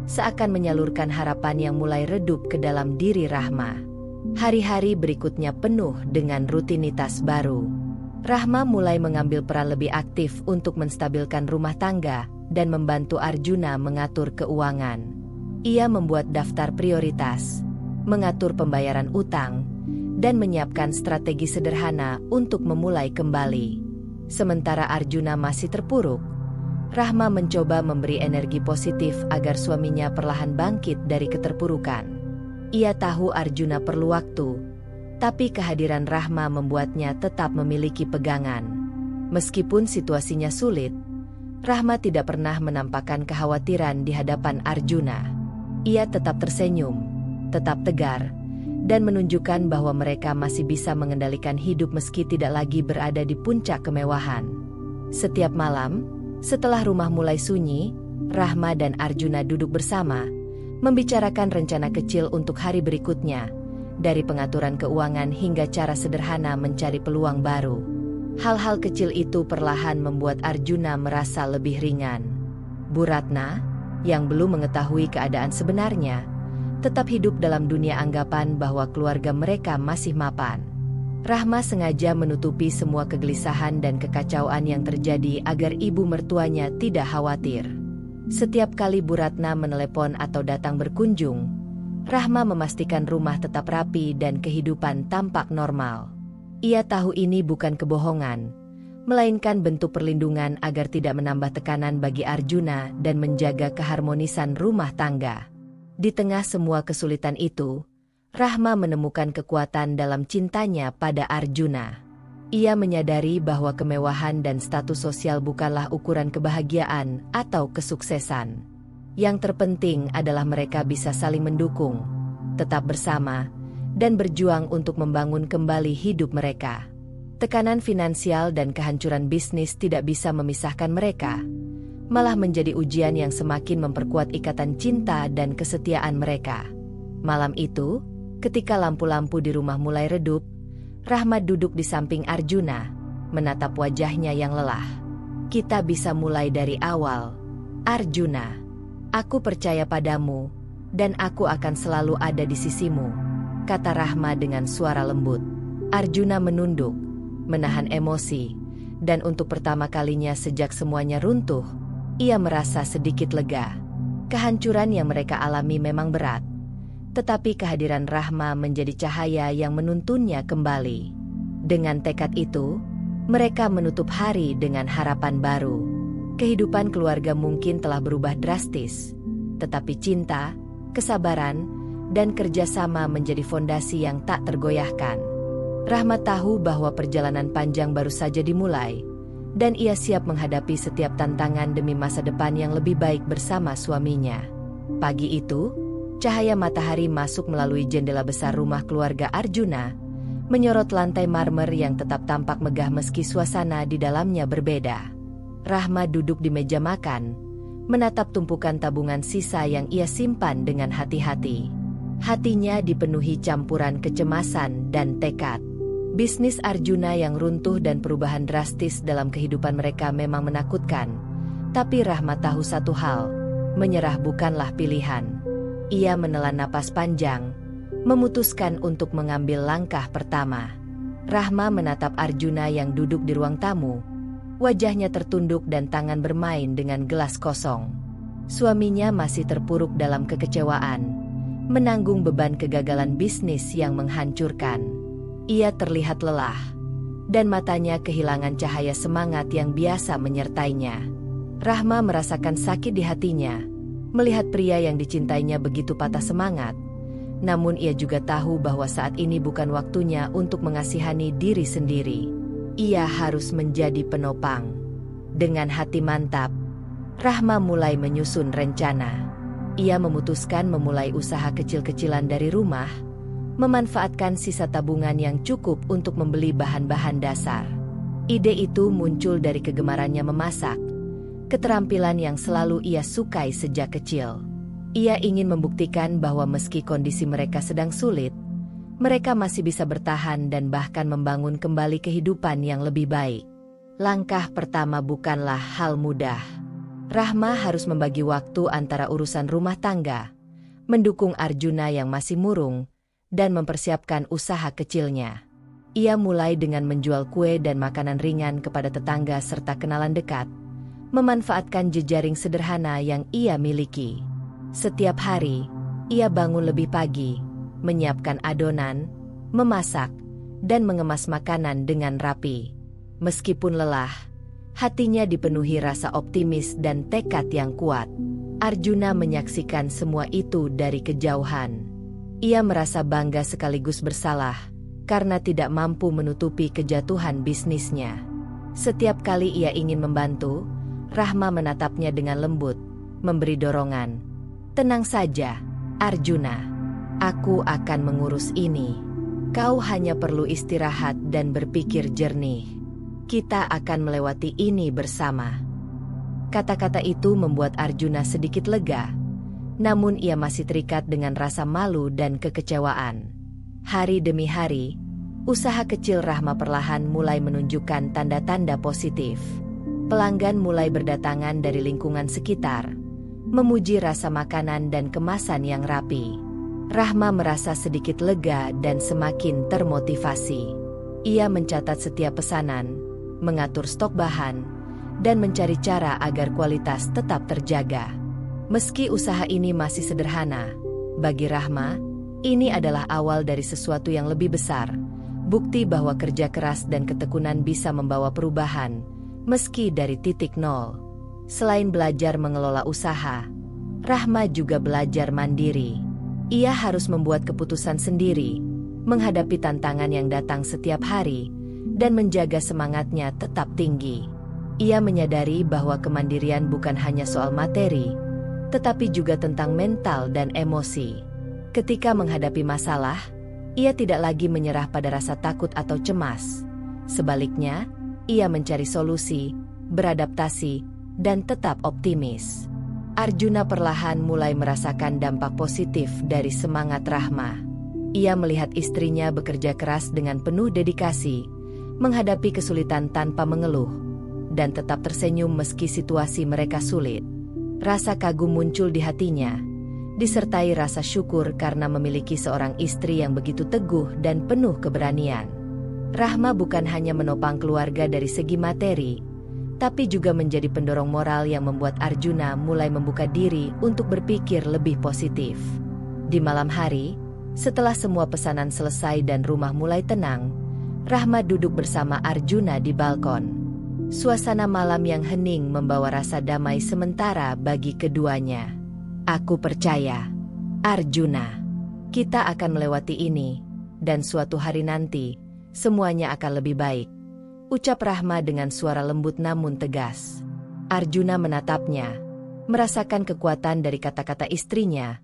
[SPEAKER 1] seakan menyalurkan harapan yang mulai redup ke dalam diri Rahma. Hari-hari berikutnya penuh dengan rutinitas baru. Rahma mulai mengambil peran lebih aktif untuk menstabilkan rumah tangga dan membantu Arjuna mengatur keuangan. Ia membuat daftar prioritas, mengatur pembayaran utang, dan menyiapkan strategi sederhana untuk memulai kembali. Sementara Arjuna masih terpuruk, Rahma mencoba memberi energi positif agar suaminya perlahan bangkit dari keterpurukan. Ia tahu Arjuna perlu waktu, tapi kehadiran Rahma membuatnya tetap memiliki pegangan. Meskipun situasinya sulit, Rahma tidak pernah menampakkan kekhawatiran di hadapan Arjuna. Ia tetap tersenyum, tetap tegar, dan menunjukkan bahwa mereka masih bisa mengendalikan hidup meski tidak lagi berada di puncak kemewahan. Setiap malam, setelah rumah mulai sunyi, Rahma dan Arjuna duduk bersama, membicarakan rencana kecil untuk hari berikutnya, dari pengaturan keuangan hingga cara sederhana mencari peluang baru. Hal-hal kecil itu perlahan membuat Arjuna merasa lebih ringan. Bu Ratna, yang belum mengetahui keadaan sebenarnya, tetap hidup dalam dunia anggapan bahwa keluarga mereka masih mapan. Rahma sengaja menutupi semua kegelisahan dan kekacauan yang terjadi agar ibu mertuanya tidak khawatir. Setiap kali Bu Ratna menelepon atau datang berkunjung, Rahma memastikan rumah tetap rapi dan kehidupan tampak normal. Ia tahu ini bukan kebohongan, melainkan bentuk perlindungan agar tidak menambah tekanan bagi Arjuna dan menjaga keharmonisan rumah tangga. Di tengah semua kesulitan itu, Rahma menemukan kekuatan dalam cintanya pada Arjuna. Ia menyadari bahwa kemewahan dan status sosial bukanlah ukuran kebahagiaan atau kesuksesan. Yang terpenting adalah mereka bisa saling mendukung, tetap bersama, dan berjuang untuk membangun kembali hidup mereka. Tekanan finansial dan kehancuran bisnis tidak bisa memisahkan mereka, malah menjadi ujian yang semakin memperkuat ikatan cinta dan kesetiaan mereka. Malam itu, ketika lampu-lampu di rumah mulai redup, Rahma duduk di samping Arjuna, menatap wajahnya yang lelah. "Kita bisa mulai dari awal, Arjuna. Aku percaya padamu, dan aku akan selalu ada di sisimu," kata Rahma dengan suara lembut. Arjuna menunduk, menahan emosi, dan untuk pertama kalinya sejak semuanya runtuh, ia merasa sedikit lega. Kehancuran yang mereka alami memang berat, Tetapi kehadiran Rahma menjadi cahaya yang menuntunnya kembali. Dengan tekad itu, mereka menutup hari dengan harapan baru. Kehidupan keluarga mungkin telah berubah drastis, tetapi cinta, kesabaran, dan kerjasama menjadi fondasi yang tak tergoyahkan. Rahma tahu bahwa perjalanan panjang baru saja dimulai, dan ia siap menghadapi setiap tantangan demi masa depan yang lebih baik bersama suaminya. Pagi itu, cahaya matahari masuk melalui jendela besar rumah keluarga Arjuna, menyorot lantai marmer yang tetap tampak megah meski suasana di dalamnya berbeda. Rahma duduk di meja makan, menatap tumpukan tabungan sisa yang ia simpan dengan hati-hati. Hatinya dipenuhi campuran kecemasan dan tekad. Bisnis Arjuna yang runtuh dan perubahan drastis dalam kehidupan mereka memang menakutkan. Tapi Rahma tahu satu hal, menyerah bukanlah pilihan. Ia menelan napas panjang, memutuskan untuk mengambil langkah pertama. Rahma menatap Arjuna yang duduk di ruang tamu. Wajahnya tertunduk dan tangan bermain dengan gelas kosong. Suaminya masih terpuruk dalam kekecewaan, menanggung beban kegagalan bisnis yang menghancurkan. Ia terlihat lelah, dan matanya kehilangan cahaya semangat yang biasa menyertainya. Rahma merasakan sakit di hatinya, melihat pria yang dicintainya begitu patah semangat. Namun ia juga tahu bahwa saat ini bukan waktunya untuk mengasihani diri sendiri. Ia harus menjadi penopang. Dengan hati mantap, Rahma mulai menyusun rencana. Ia memutuskan memulai usaha kecil-kecilan dari rumah, memanfaatkan sisa tabungan yang cukup untuk membeli bahan-bahan dasar. Ide itu muncul dari kegemarannya memasak, keterampilan yang selalu ia sukai sejak kecil. Ia ingin membuktikan bahwa meski kondisi mereka sedang sulit, mereka masih bisa bertahan dan bahkan membangun kembali kehidupan yang lebih baik. Langkah pertama bukanlah hal mudah. Rahma harus membagi waktu antara urusan rumah tangga, mendukung Arjuna yang masih murung, dan mempersiapkan usaha kecilnya. Ia mulai dengan menjual kue dan makanan ringan kepada tetangga serta kenalan dekat, memanfaatkan jejaring sederhana yang ia miliki. Setiap hari, ia bangun lebih pagi, menyiapkan adonan, memasak, dan mengemas makanan dengan rapi. Meskipun lelah, hatinya dipenuhi rasa optimis dan tekad yang kuat. Arjuna menyaksikan semua itu dari kejauhan. Ia merasa bangga sekaligus bersalah, karena tidak mampu menutupi kejatuhan bisnisnya. Setiap kali ia ingin membantu, Rahma menatapnya dengan lembut, memberi dorongan. "Tenang saja, Arjuna. Aku akan mengurus ini. Kau hanya perlu istirahat dan berpikir jernih. Kita akan melewati ini bersama." Kata-kata itu membuat Arjuna sedikit lega. Namun ia masih terikat dengan rasa malu dan kekecewaan. Hari demi hari, usaha kecil Rahma perlahan mulai menunjukkan tanda-tanda positif. Pelanggan mulai berdatangan dari lingkungan sekitar, memuji rasa makanan dan kemasan yang rapi. Rahma merasa sedikit lega dan semakin termotivasi. Ia mencatat setiap pesanan, mengatur stok bahan, dan mencari cara agar kualitas tetap terjaga. Meski usaha ini masih sederhana, bagi Rahma, ini adalah awal dari sesuatu yang lebih besar, bukti bahwa kerja keras dan ketekunan bisa membawa perubahan, meski dari titik nol. Selain belajar mengelola usaha, Rahma juga belajar mandiri. Ia harus membuat keputusan sendiri, menghadapi tantangan yang datang setiap hari, dan menjaga semangatnya tetap tinggi. Ia menyadari bahwa kemandirian bukan hanya soal materi, tetapi juga tentang mental dan emosi. Ketika menghadapi masalah, ia tidak lagi menyerah pada rasa takut atau cemas. Sebaliknya, ia mencari solusi, beradaptasi, dan tetap optimis. Arjuna perlahan mulai merasakan dampak positif dari semangat Rahma. Ia melihat istrinya bekerja keras dengan penuh dedikasi, menghadapi kesulitan tanpa mengeluh, dan tetap tersenyum meski situasi mereka sulit. Rasa kagum muncul di hatinya, disertai rasa syukur karena memiliki seorang istri yang begitu teguh dan penuh keberanian. Rahma bukan hanya menopang keluarga dari segi materi, tapi juga menjadi pendorong moral yang membuat Arjuna mulai membuka diri untuk berpikir lebih positif. Di malam hari, setelah semua pesanan selesai dan rumah mulai tenang, Rahma duduk bersama Arjuna di balkon. Suasana malam yang hening membawa rasa damai sementara bagi keduanya. "Aku percaya, Arjuna, kita akan melewati ini, dan suatu hari nanti, semuanya akan lebih baik," ucap Rahma dengan suara lembut namun tegas. Arjuna menatapnya, merasakan kekuatan dari kata-kata istrinya,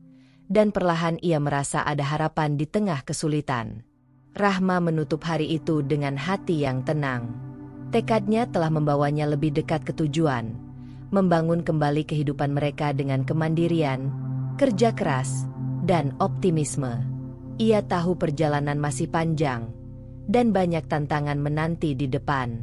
[SPEAKER 1] dan perlahan ia merasa ada harapan di tengah kesulitan. Rahma menutup hari itu dengan hati yang tenang. Tekadnya telah membawanya lebih dekat ke tujuan, membangun kembali kehidupan mereka dengan kemandirian, kerja keras, dan optimisme. Ia tahu perjalanan masih panjang, dan banyak tantangan menanti di depan.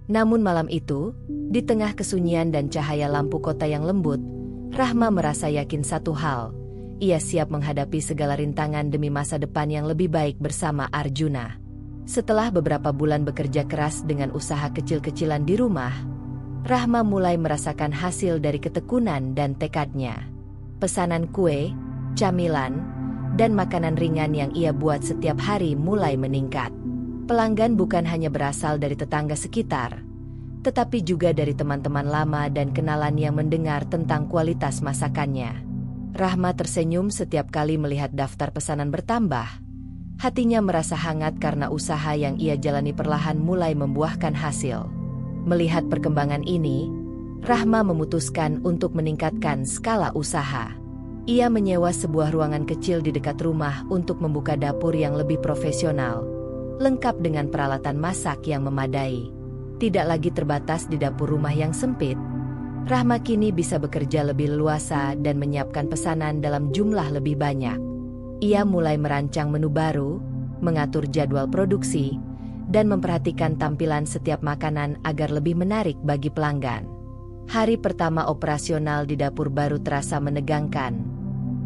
[SPEAKER 1] Namun malam itu, di tengah kesunyian dan cahaya lampu kota yang lembut, Rahma merasa yakin satu hal: ia siap menghadapi segala rintangan demi masa depan yang lebih baik bersama Arjuna. Setelah beberapa bulan bekerja keras dengan usaha kecil-kecilan di rumah, Rahma mulai merasakan hasil dari ketekunan dan tekadnya. Pesanan kue, camilan, dan makanan ringan yang ia buat setiap hari mulai meningkat. Pelanggan bukan hanya berasal dari tetangga sekitar, tetapi juga dari teman-teman lama dan kenalan yang mendengar tentang kualitas masakannya. Rahma tersenyum setiap kali melihat daftar pesanan bertambah. Hatinya merasa hangat karena usaha yang ia jalani perlahan mulai membuahkan hasil. Melihat perkembangan ini, Rahma memutuskan untuk meningkatkan skala usaha. Ia menyewa sebuah ruangan kecil di dekat rumah untuk membuka dapur yang lebih profesional, lengkap dengan peralatan masak yang memadai. Tidak lagi terbatas di dapur rumah yang sempit, Rahma kini bisa bekerja lebih leluasa dan menyiapkan pesanan dalam jumlah lebih banyak. Ia mulai merancang menu baru, mengatur jadwal produksi, dan memperhatikan tampilan setiap makanan agar lebih menarik bagi pelanggan. Hari pertama operasional di dapur baru terasa menegangkan,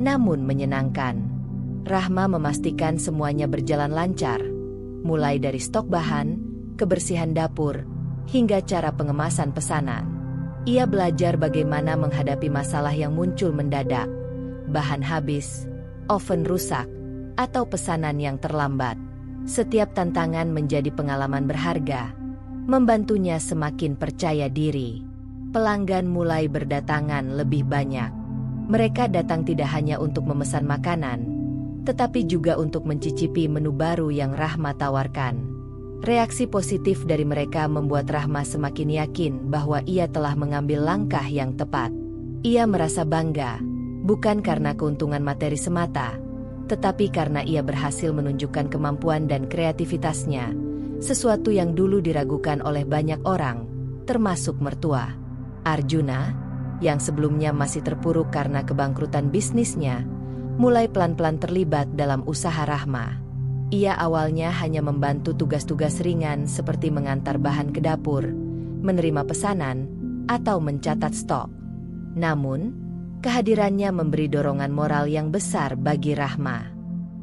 [SPEAKER 1] namun menyenangkan. Rahma memastikan semuanya berjalan lancar, mulai dari stok bahan, kebersihan dapur, hingga cara pengemasan pesanan. Ia belajar bagaimana menghadapi masalah yang muncul mendadak, bahan habis, oven rusak, atau pesanan yang terlambat. Setiap tantangan menjadi pengalaman berharga, membantunya semakin percaya diri. Pelanggan mulai berdatangan lebih banyak. Mereka datang tidak hanya untuk memesan makanan, tetapi juga untuk mencicipi menu baru yang Rahma tawarkan. Reaksi positif dari mereka membuat Rahma semakin yakin bahwa ia telah mengambil langkah yang tepat. Ia merasa bangga, bukan karena keuntungan materi semata, tetapi karena ia berhasil menunjukkan kemampuan dan kreativitasnya, sesuatu yang dulu diragukan oleh banyak orang, termasuk mertua. Arjuna, yang sebelumnya masih terpuruk karena kebangkrutan bisnisnya, mulai pelan-pelan terlibat dalam usaha Rahma. Ia awalnya hanya membantu tugas-tugas ringan seperti mengantar bahan ke dapur, menerima pesanan, atau mencatat stok. Namun, kehadirannya memberi dorongan moral yang besar bagi Rahma.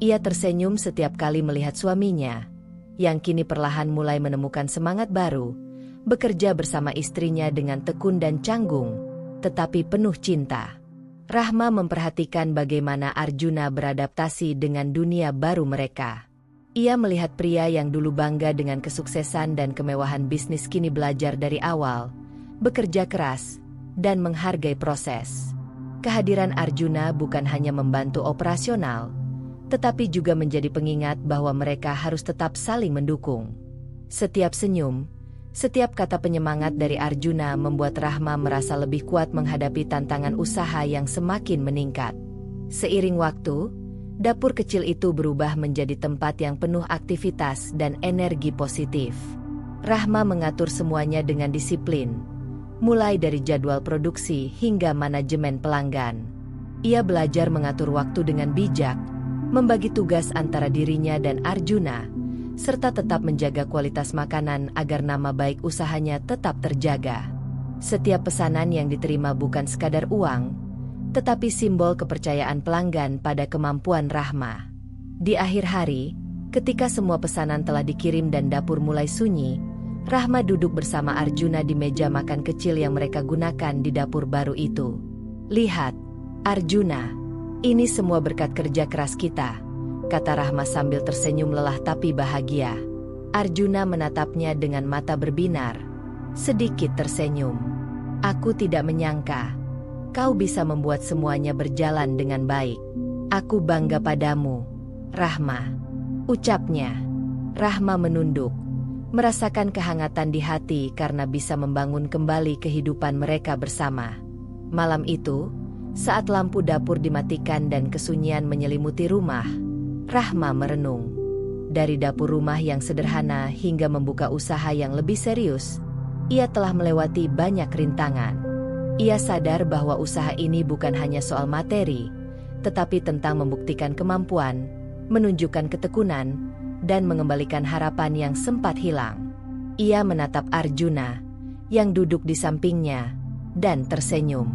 [SPEAKER 1] Ia tersenyum setiap kali melihat suaminya, yang kini perlahan mulai menemukan semangat baru, bekerja bersama istrinya dengan tekun dan canggung, tetapi penuh cinta. Rahma memperhatikan bagaimana Arjuna beradaptasi dengan dunia baru mereka. Ia melihat pria yang dulu bangga dengan kesuksesan dan kemewahan bisnis kini belajar dari awal, bekerja keras, dan menghargai proses. Kehadiran Arjuna bukan hanya membantu operasional, tetapi juga menjadi pengingat bahwa mereka harus tetap saling mendukung. Setiap senyum, setiap kata penyemangat dari Arjuna membuat Rahma merasa lebih kuat menghadapi tantangan usaha yang semakin meningkat. Seiring waktu, dapur kecil itu berubah menjadi tempat yang penuh aktivitas dan energi positif. Rahma mengatur semuanya dengan disiplin, mulai dari jadwal produksi hingga manajemen pelanggan. Ia belajar mengatur waktu dengan bijak, membagi tugas antara dirinya dan Arjuna, serta tetap menjaga kualitas makanan agar nama baik usahanya tetap terjaga. Setiap pesanan yang diterima bukan sekadar uang, tetapi simbol kepercayaan pelanggan pada kemampuan Rahma. Di akhir hari, ketika semua pesanan telah dikirim dan dapur mulai sunyi, Rahma duduk bersama Arjuna di meja makan kecil yang mereka gunakan di dapur baru itu. "Lihat, Arjuna, Ini semua berkat kerja keras kita, kata Rahma sambil tersenyum lelah tapi bahagia. Arjuna menatapnya dengan mata berbinar, sedikit tersenyum. Aku tidak menyangka kau bisa membuat semuanya berjalan dengan baik. Aku bangga padamu, Rahma, ucapnya. Rahma menunduk, merasakan kehangatan di hati karena bisa membangun kembali kehidupan mereka bersama. Malam itu, saat lampu dapur dimatikan dan kesunyian menyelimuti rumah, Rahma merenung. Dari dapur rumah yang sederhana hingga membuka usaha yang lebih serius, ia telah melewati banyak rintangan. Ia sadar bahwa usaha ini bukan hanya soal materi, tetapi tentang membuktikan kemampuan, menunjukkan ketekunan, dan mengembalikan harapan yang sempat hilang. Ia menatap Arjuna, yang duduk di sampingnya, dan tersenyum.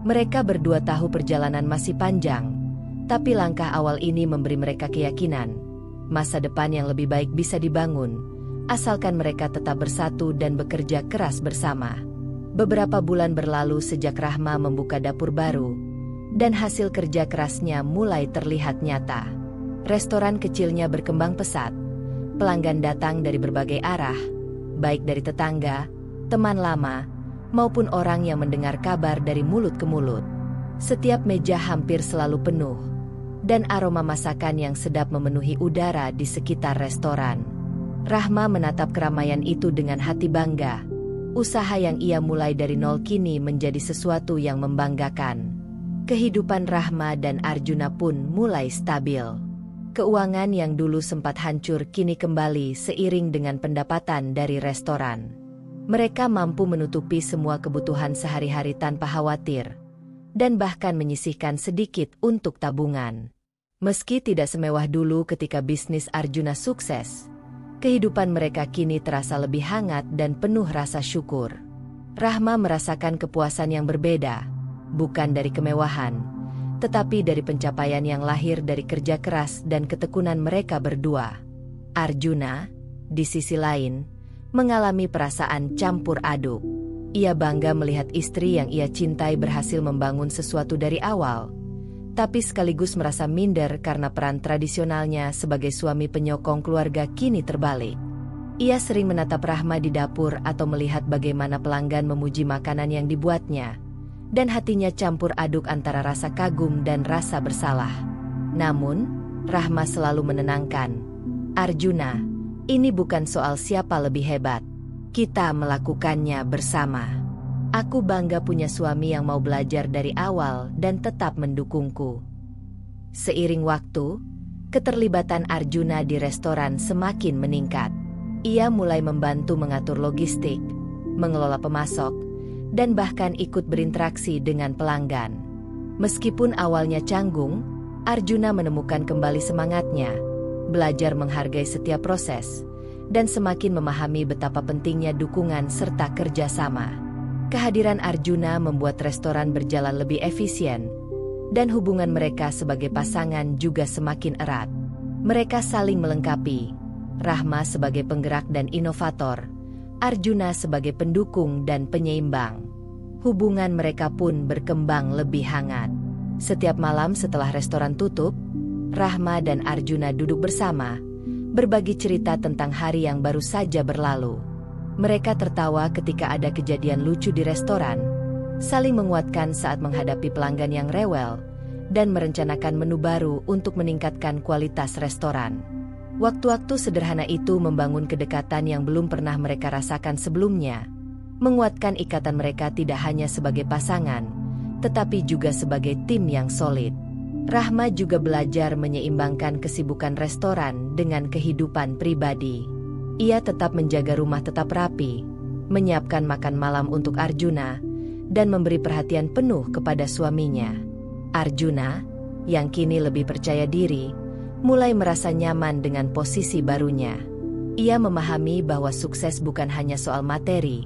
[SPEAKER 1] Mereka berdua tahu perjalanan masih panjang, tapi langkah awal ini memberi mereka keyakinan. Masa depan yang lebih baik bisa dibangun, asalkan mereka tetap bersatu dan bekerja keras bersama. Beberapa bulan berlalu sejak Rahma membuka dapur baru, dan hasil kerja kerasnya mulai terlihat nyata. Restoran kecilnya berkembang pesat. Pelanggan datang dari berbagai arah, baik dari tetangga, teman lama, maupun orang yang mendengar kabar dari mulut ke mulut. Setiap meja hampir selalu penuh, dan aroma masakan yang sedap memenuhi udara di sekitar restoran. Rahma menatap keramaian itu dengan hati bangga. Usaha yang ia mulai dari nol kini menjadi sesuatu yang membanggakan. Kehidupan Rahma dan Arjuna pun mulai stabil. Keuangan yang dulu sempat hancur kini kembali seiring dengan pendapatan dari restoran. Mereka mampu menutupi semua kebutuhan sehari-hari tanpa khawatir, dan bahkan menyisihkan sedikit untuk tabungan. Meski tidak semewah dulu ketika bisnis Arjuna sukses, kehidupan mereka kini terasa lebih hangat dan penuh rasa syukur. Rahma merasakan kepuasan yang berbeda, bukan dari kemewahan, tetapi dari pencapaian yang lahir dari kerja keras dan ketekunan mereka berdua. Arjuna, di sisi lain, mengalami perasaan campur aduk. Ia bangga melihat istri yang ia cintai berhasil membangun sesuatu dari awal, tapi sekaligus merasa minder karena peran tradisionalnya sebagai suami penyokong keluarga kini terbalik. Ia sering menatap Rahma di dapur atau melihat bagaimana pelanggan memuji makanan yang dibuatnya, dan hatinya campur aduk antara rasa kagum dan rasa bersalah. Namun, Rahma selalu menenangkan, Arjuna, ini bukan soal siapa lebih hebat. Kita melakukannya bersama. Aku bangga punya suami yang mau belajar dari awal dan tetap mendukungku. Seiring waktu, keterlibatan Arjuna di restoran semakin meningkat. Ia mulai membantu mengatur logistik, mengelola pemasok, dan bahkan ikut berinteraksi dengan pelanggan. Meskipun awalnya canggung, Arjuna menemukan kembali semangatnya, belajar menghargai setiap proses, dan semakin memahami betapa pentingnya dukungan serta kerjasama. Kehadiran Arjuna membuat restoran berjalan lebih efisien, dan hubungan mereka sebagai pasangan juga semakin erat. Mereka saling melengkapi, Rahma sebagai penggerak dan inovator, Arjuna sebagai pendukung dan penyeimbang. Hubungan mereka pun berkembang lebih hangat. Setiap malam setelah restoran tutup, Rahma dan Arjuna duduk bersama, berbagi cerita tentang hari yang baru saja berlalu. Mereka tertawa ketika ada kejadian lucu di restoran, saling menguatkan saat menghadapi pelanggan yang rewel, dan merencanakan menu baru untuk meningkatkan kualitas restoran. Waktu-waktu sederhana itu membangun kedekatan yang belum pernah mereka rasakan sebelumnya, menguatkan ikatan mereka tidak hanya sebagai pasangan, tetapi juga sebagai tim yang solid. Rahma juga belajar menyeimbangkan kesibukan restoran dengan kehidupan pribadi. Ia tetap menjaga rumah tetap rapi, menyiapkan makan malam untuk Arjuna, dan memberi perhatian penuh kepada suaminya. Arjuna, yang kini lebih percaya diri, mulai merasa nyaman dengan posisi barunya. Ia memahami bahwa sukses bukan hanya soal materi,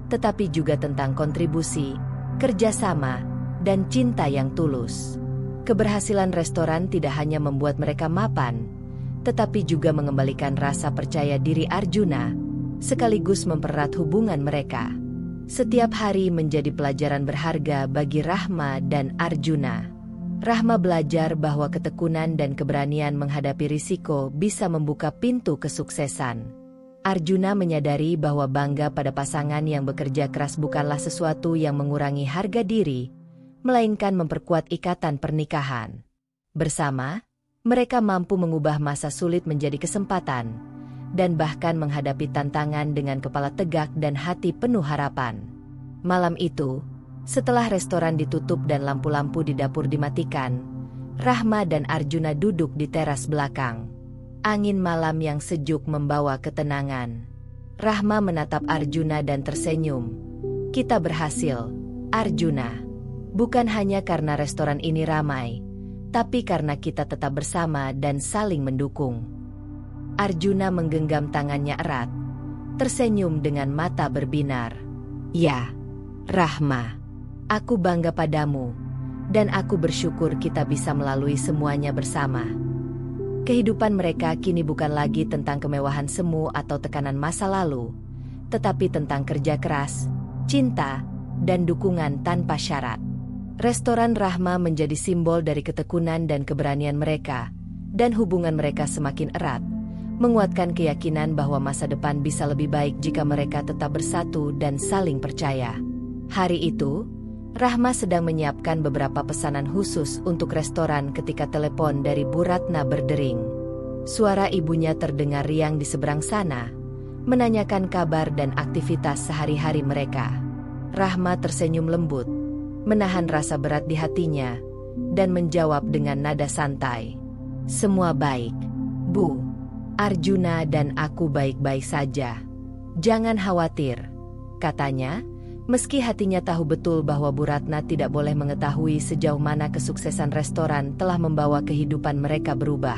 [SPEAKER 1] tetapi juga tentang kontribusi, kerjasama, dan cinta yang tulus. Keberhasilan restoran tidak hanya membuat mereka mapan, tetapi juga mengembalikan rasa percaya diri Arjuna, sekaligus mempererat hubungan mereka. Setiap hari menjadi pelajaran berharga bagi Rahma dan Arjuna. Rahma belajar bahwa ketekunan dan keberanian menghadapi risiko bisa membuka pintu kesuksesan. Arjuna menyadari bahwa bangga pada pasangan yang bekerja keras bukanlah sesuatu yang mengurangi harga diri, melainkan memperkuat ikatan pernikahan. Bersama, mereka mampu mengubah masa sulit menjadi kesempatan, dan bahkan menghadapi tantangan dengan kepala tegak dan hati penuh harapan. Malam itu, setelah restoran ditutup dan lampu-lampu di dapur dimatikan, Rahma dan Arjuna duduk di teras belakang. Angin malam yang sejuk membawa ketenangan. Rahma menatap Arjuna dan tersenyum. "Kita berhasil, Arjuna. Bukan hanya karena restoran ini ramai, tapi karena kita tetap bersama dan saling mendukung." Arjuna menggenggam tangannya erat, tersenyum dengan mata berbinar. "Ya, Rahma. Aku bangga padamu, dan aku bersyukur kita bisa melalui semuanya bersama." Kehidupan mereka kini bukan lagi tentang kemewahan semu atau tekanan masa lalu, tetapi tentang kerja keras, cinta, dan dukungan tanpa syarat. Restoran Rahma menjadi simbol dari ketekunan dan keberanian mereka, dan hubungan mereka semakin erat, menguatkan keyakinan bahwa masa depan bisa lebih baik jika mereka tetap bersatu dan saling percaya. Hari itu, Rahma sedang menyiapkan beberapa pesanan khusus untuk restoran ketika telepon dari Bu Ratna berdering. Suara ibunya terdengar riang di seberang sana, menanyakan kabar dan aktivitas sehari-hari mereka. Rahma tersenyum lembut, menahan rasa berat di hatinya, dan menjawab dengan nada santai. "Semua baik, Bu. Arjuna dan aku baik-baik saja. Jangan khawatir," katanya. Meski hatinya tahu betul bahwa Bu Ratna tidak boleh mengetahui sejauh mana kesuksesan restoran telah membawa kehidupan mereka berubah.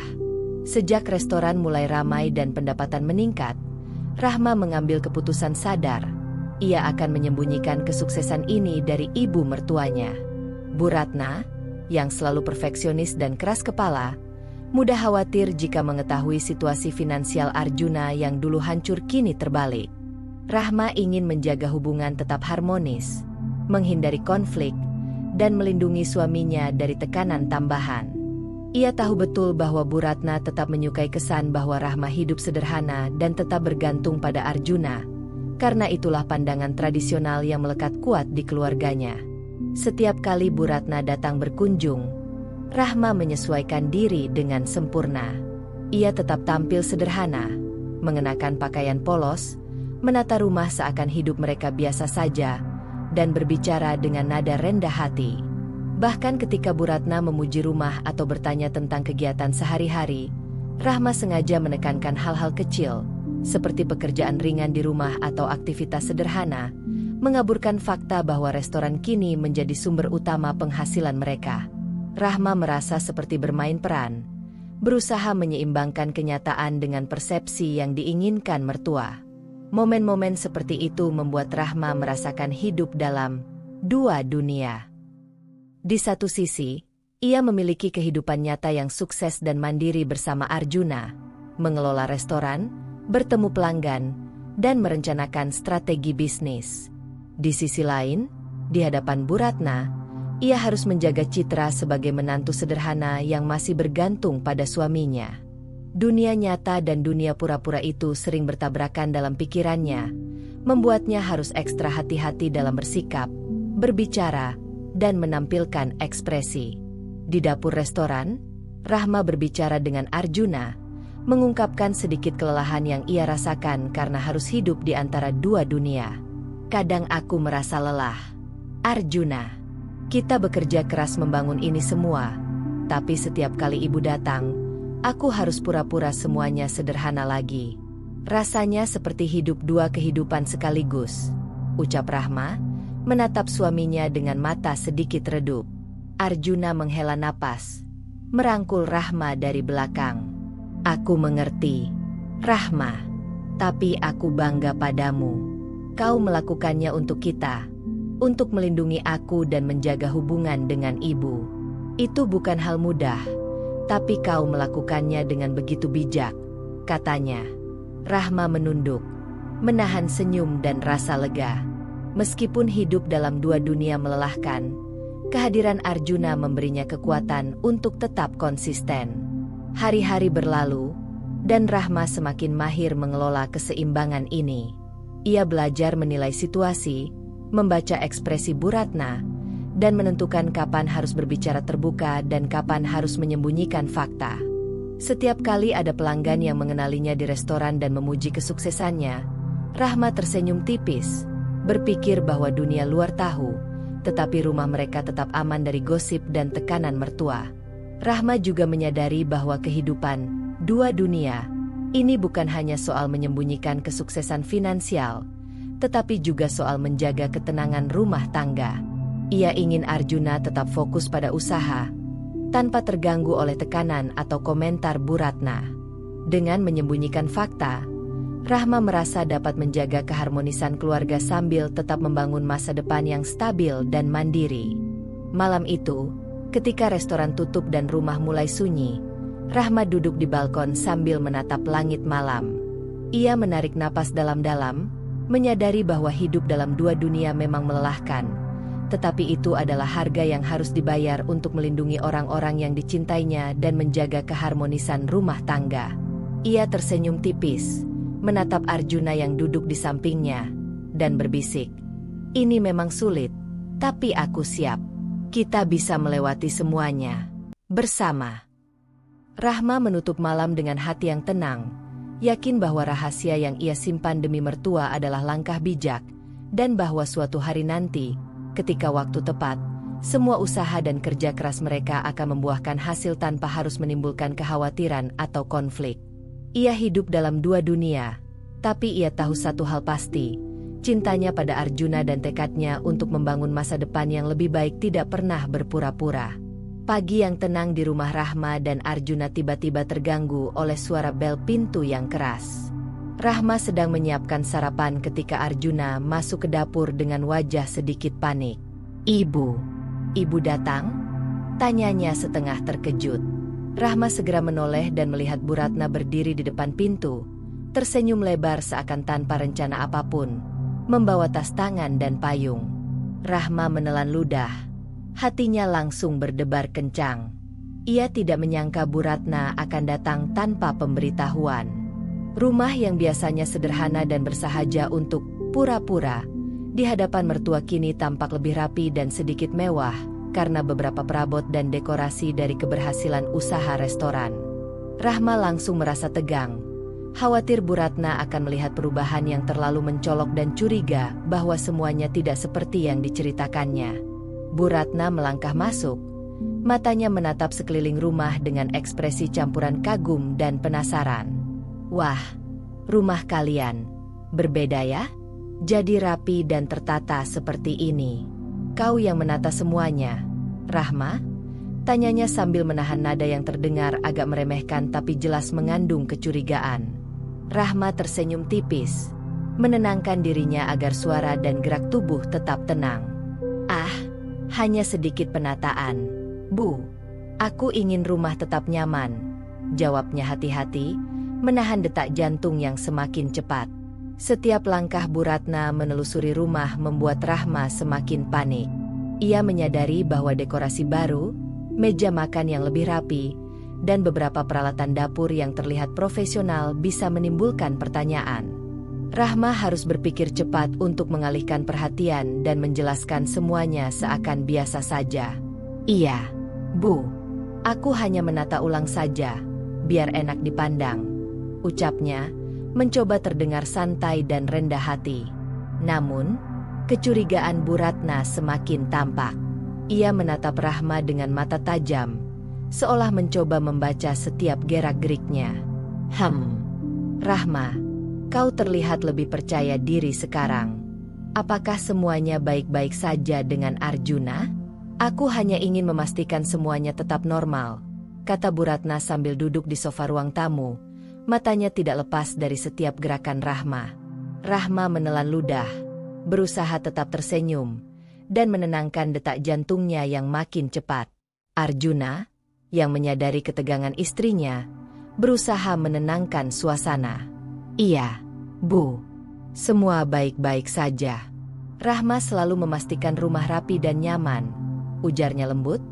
[SPEAKER 1] Sejak restoran mulai ramai dan pendapatan meningkat, Rahma mengambil keputusan sadar. Ia akan menyembunyikan kesuksesan ini dari ibu mertuanya. Bu Ratna, yang selalu perfeksionis dan keras kepala, mudah khawatir jika mengetahui situasi finansial Arjuna yang dulu hancur kini terbalik. Rahma ingin menjaga hubungan tetap harmonis, menghindari konflik, dan melindungi suaminya dari tekanan tambahan. Ia tahu betul bahwa Bu Ratna tetap menyukai kesan bahwa Rahma hidup sederhana dan tetap bergantung pada Arjuna, karena itulah pandangan tradisional yang melekat kuat di keluarganya. Setiap kali Bu Ratna datang berkunjung, Rahma menyesuaikan diri dengan sempurna. Ia tetap tampil sederhana, mengenakan pakaian polos, menata rumah seakan hidup mereka biasa saja, dan berbicara dengan nada rendah hati. Bahkan ketika Bu Ratna memuji rumah atau bertanya tentang kegiatan sehari-hari, Rahma sengaja menekankan hal-hal kecil, seperti pekerjaan ringan di rumah atau aktivitas sederhana, mengaburkan fakta bahwa restoran kini menjadi sumber utama penghasilan mereka. Rahma merasa seperti bermain peran, berusaha menyeimbangkan kenyataan dengan persepsi yang diinginkan mertua. Momen-momen seperti itu membuat Rahma merasakan hidup dalam dua dunia. Di satu sisi, ia memiliki kehidupan nyata yang sukses dan mandiri bersama Arjuna, mengelola restoran, bertemu pelanggan, dan merencanakan strategi bisnis. Di sisi lain, di hadapan Bu Ratna, ia harus menjaga citra sebagai menantu sederhana yang masih bergantung pada suaminya. Dunia nyata dan dunia pura-pura itu sering bertabrakan dalam pikirannya, membuatnya harus ekstra hati-hati dalam bersikap, berbicara, dan menampilkan ekspresi. Di dapur restoran, Rahma berbicara dengan Arjuna, mengungkapkan sedikit kelelahan yang ia rasakan karena harus hidup di antara dua dunia. "Kadang aku merasa lelah, Arjuna. Kita bekerja keras membangun ini semua, tapi setiap kali ibu datang, aku harus pura-pura semuanya sederhana lagi. Rasanya seperti hidup dua kehidupan sekaligus," ucap Rahma, menatap suaminya dengan mata sedikit redup. Arjuna menghela napas, merangkul Rahma dari belakang. "Aku mengerti, Rahma. Tapi aku bangga padamu. Kau melakukannya untuk kita, untuk melindungi aku dan menjaga hubungan dengan ibu. Itu bukan hal mudah. Tapi kau melakukannya dengan begitu bijak," katanya. Rahma menunduk, menahan senyum dan rasa lega. Meskipun hidup dalam dua dunia melelahkan, Kehadiran Arjuna memberinya kekuatan untuk tetap konsisten. Hari-hari berlalu, dan Rahma semakin mahir mengelola keseimbangan ini. Ia belajar menilai situasi, membaca ekspresi Bu Ratna, dan menentukan kapan harus berbicara terbuka dan kapan harus menyembunyikan fakta. Setiap kali ada pelanggan yang mengenalinya di restoran dan memuji kesuksesannya, Rahma tersenyum tipis, berpikir bahwa dunia luar tahu, tetapi rumah mereka tetap aman dari gosip dan tekanan mertua. Rahma juga menyadari bahwa kehidupan dua dunia ini bukan hanya soal menyembunyikan kesuksesan finansial, tetapi juga soal menjaga ketenangan rumah tangga. Ia ingin Arjuna tetap fokus pada usaha, tanpa terganggu oleh tekanan atau komentar Bu Ratna. Dengan menyembunyikan fakta, Rahma merasa dapat menjaga keharmonisan keluarga sambil tetap membangun masa depan yang stabil dan mandiri. Malam itu, ketika restoran tutup dan rumah mulai sunyi, Rahma duduk di balkon sambil menatap langit malam. Ia menarik napas dalam-dalam, menyadari bahwa hidup dalam dua dunia memang melelahkan, tetapi itu adalah harga yang harus dibayar untuk melindungi orang-orang yang dicintainya dan menjaga keharmonisan rumah tangga. Ia tersenyum tipis, menatap Arjuna yang duduk di sampingnya, dan berbisik, "Ini memang sulit, tapi aku siap. Kita bisa melewati semuanya bersama." Rahma menutup malam dengan hati yang tenang, yakin bahwa rahasia yang ia simpan demi mertua adalah langkah bijak, dan bahwa suatu hari nanti, ketika waktu tepat, semua usaha dan kerja keras mereka akan membuahkan hasil tanpa harus menimbulkan kekhawatiran atau konflik. Ia hidup dalam dua dunia, tapi ia tahu satu hal pasti, cintanya pada Arjuna dan tekadnya untuk membangun masa depan yang lebih baik tidak pernah berpura-pura. Pagi yang tenang di rumah Rahma dan Arjuna tiba-tiba terganggu oleh suara bel pintu yang keras. Rahma sedang menyiapkan sarapan ketika Arjuna masuk ke dapur dengan wajah sedikit panik. Ibu datang?" tanyanya setengah terkejut. Rahma segera menoleh dan melihat Bu Ratna berdiri di depan pintu, tersenyum lebar seakan tanpa rencana apapun, membawa tas tangan dan payung. Rahma menelan ludah. Hatinya langsung berdebar kencang. Ia tidak menyangka Bu Ratna akan datang tanpa pemberitahuan. Rumah yang biasanya sederhana dan bersahaja untuk pura-pura, di hadapan mertua kini tampak lebih rapi dan sedikit mewah, karena beberapa perabot dan dekorasi dari keberhasilan usaha restoran. Rahma langsung merasa tegang, khawatir Bu Ratna akan melihat perubahan yang terlalu mencolok dan curiga bahwa semuanya tidak seperti yang diceritakannya. Bu Ratna melangkah masuk, matanya menatap sekeliling rumah dengan ekspresi campuran kagum dan penasaran. "Wah, rumah kalian berbeda ya? Jadi rapi dan tertata seperti ini. Kau yang menata semuanya, Rahma?" tanyanya sambil menahan nada yang terdengar agak meremehkan tapi jelas mengandung kecurigaan. Rahma tersenyum tipis, menenangkan dirinya agar suara dan gerak tubuh tetap tenang. Hanya sedikit penataan, Bu. Aku ingin rumah tetap nyaman," jawabnya hati-hati, menahan detak jantung yang semakin cepat. Setiap langkah Bu Ratna menelusuri rumah membuat Rahma semakin panik. Ia menyadari bahwa dekorasi baru, meja makan yang lebih rapi, dan beberapa peralatan dapur yang terlihat profesional bisa menimbulkan pertanyaan. Rahma harus berpikir cepat untuk mengalihkan perhatian dan menjelaskan semuanya seakan biasa saja. "Iya, Bu. Aku hanya menata ulang saja, biar enak dipandang," ucapnya, mencoba terdengar santai dan rendah hati. Namun, kecurigaan Bu Ratna semakin tampak. Ia menatap Rahma dengan mata tajam, seolah mencoba membaca setiap gerak-geriknya. Rahma, kau terlihat lebih percaya diri sekarang. Apakah semuanya baik-baik saja dengan Arjuna?" "Aku hanya ingin memastikan semuanya tetap normal," kata Bu Ratna sambil duduk di sofa ruang tamu, matanya tidak lepas dari setiap gerakan Rahma. Rahma menelan ludah, berusaha tetap tersenyum, dan menenangkan detak jantungnya yang makin cepat. Arjuna, yang menyadari ketegangan istrinya, berusaha menenangkan suasana. "Iya, Bu. Semua baik-baik saja." Rahma selalu memastikan rumah rapi dan nyaman, ujarnya lembut,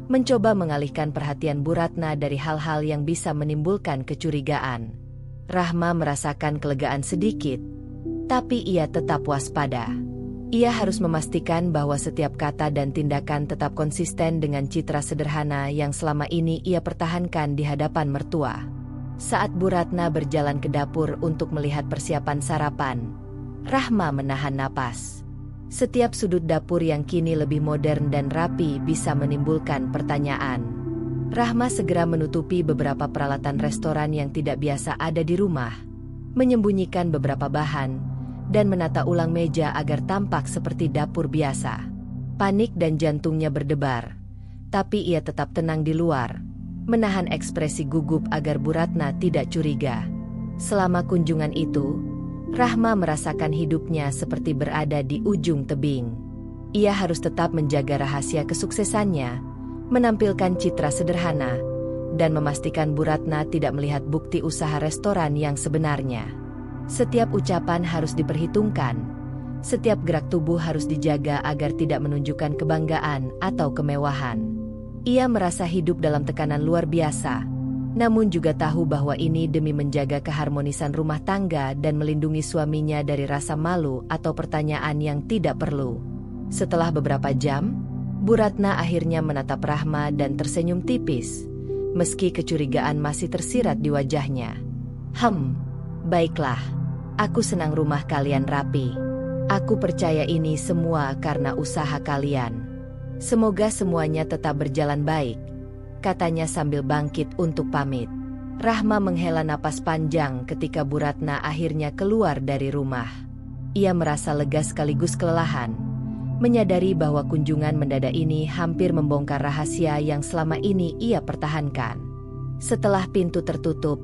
[SPEAKER 1] mencoba mengalihkan perhatian Bu Ratna dari hal-hal yang bisa menimbulkan kecurigaan. Rahma merasakan kelegaan sedikit, tapi ia tetap waspada. Ia harus memastikan bahwa setiap kata dan tindakan tetap konsisten dengan citra sederhana yang selama ini ia pertahankan di hadapan mertua. Saat Bu Ratna berjalan ke dapur untuk melihat persiapan sarapan, Rahma menahan napas. Setiap sudut dapur yang kini lebih modern dan rapi bisa menimbulkan pertanyaan. Rahma segera menutupi beberapa peralatan restoran yang tidak biasa ada di rumah, menyembunyikan beberapa bahan, dan menata ulang meja agar tampak seperti dapur biasa. Panik dan jantungnya berdebar, tapi ia tetap tenang di luar, menahan ekspresi gugup agar Bu Ratna tidak curiga. Selama kunjungan itu, Rahma merasakan hidupnya seperti berada di ujung tebing. Ia harus tetap menjaga rahasia kesuksesannya, menampilkan citra sederhana, dan memastikan Bu Ratna tidak melihat bukti usaha restoran yang sebenarnya. Setiap ucapan harus diperhitungkan, setiap gerak tubuh harus dijaga agar tidak menunjukkan kebanggaan atau kemewahan. Ia merasa hidup dalam tekanan luar biasa, namun juga tahu bahwa ini demi menjaga keharmonisan rumah tangga dan melindungi suaminya dari rasa malu atau pertanyaan yang tidak perlu. Setelah beberapa jam, Bu Ratna akhirnya menatap Rahma dan tersenyum tipis, meski kecurigaan masih tersirat di wajahnya. Baiklah, aku senang rumah kalian rapi. Aku percaya ini semua karena usaha kalian. Semoga semuanya tetap berjalan baik, katanya sambil bangkit untuk pamit. Rahma menghela napas panjang ketika Bu Ratna akhirnya keluar dari rumah. Ia merasa lega sekaligus kelelahan, menyadari bahwa kunjungan mendadak ini hampir membongkar rahasia yang selama ini ia pertahankan. Setelah pintu tertutup,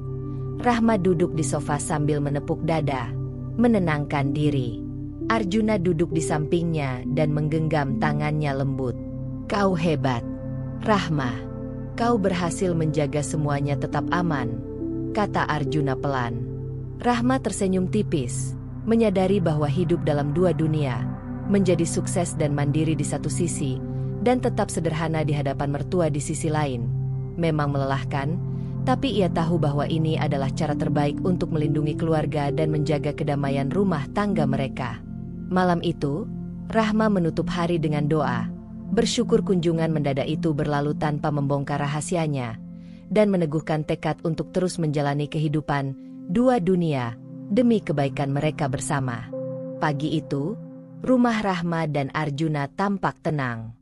[SPEAKER 1] Rahma duduk di sofa sambil menepuk dada, menenangkan diri. Arjuna duduk di sampingnya dan menggenggam tangannya lembut. Kau hebat, Rahma. Kau berhasil menjaga semuanya tetap aman, kata Arjuna pelan. Rahma tersenyum tipis, menyadari bahwa hidup dalam dua dunia, menjadi sukses dan mandiri di satu sisi, dan tetap sederhana di hadapan mertua di sisi lain, memang melelahkan, tapi ia tahu bahwa ini adalah cara terbaik untuk melindungi keluarga dan menjaga kedamaian rumah tangga mereka. Malam itu, Rahma menutup hari dengan doa, bersyukur kunjungan mendadak itu berlalu tanpa membongkar rahasianya, dan meneguhkan tekad untuk terus menjalani kehidupan dua dunia demi kebaikan mereka bersama. Pagi itu, rumah Rahma dan Arjuna tampak tenang.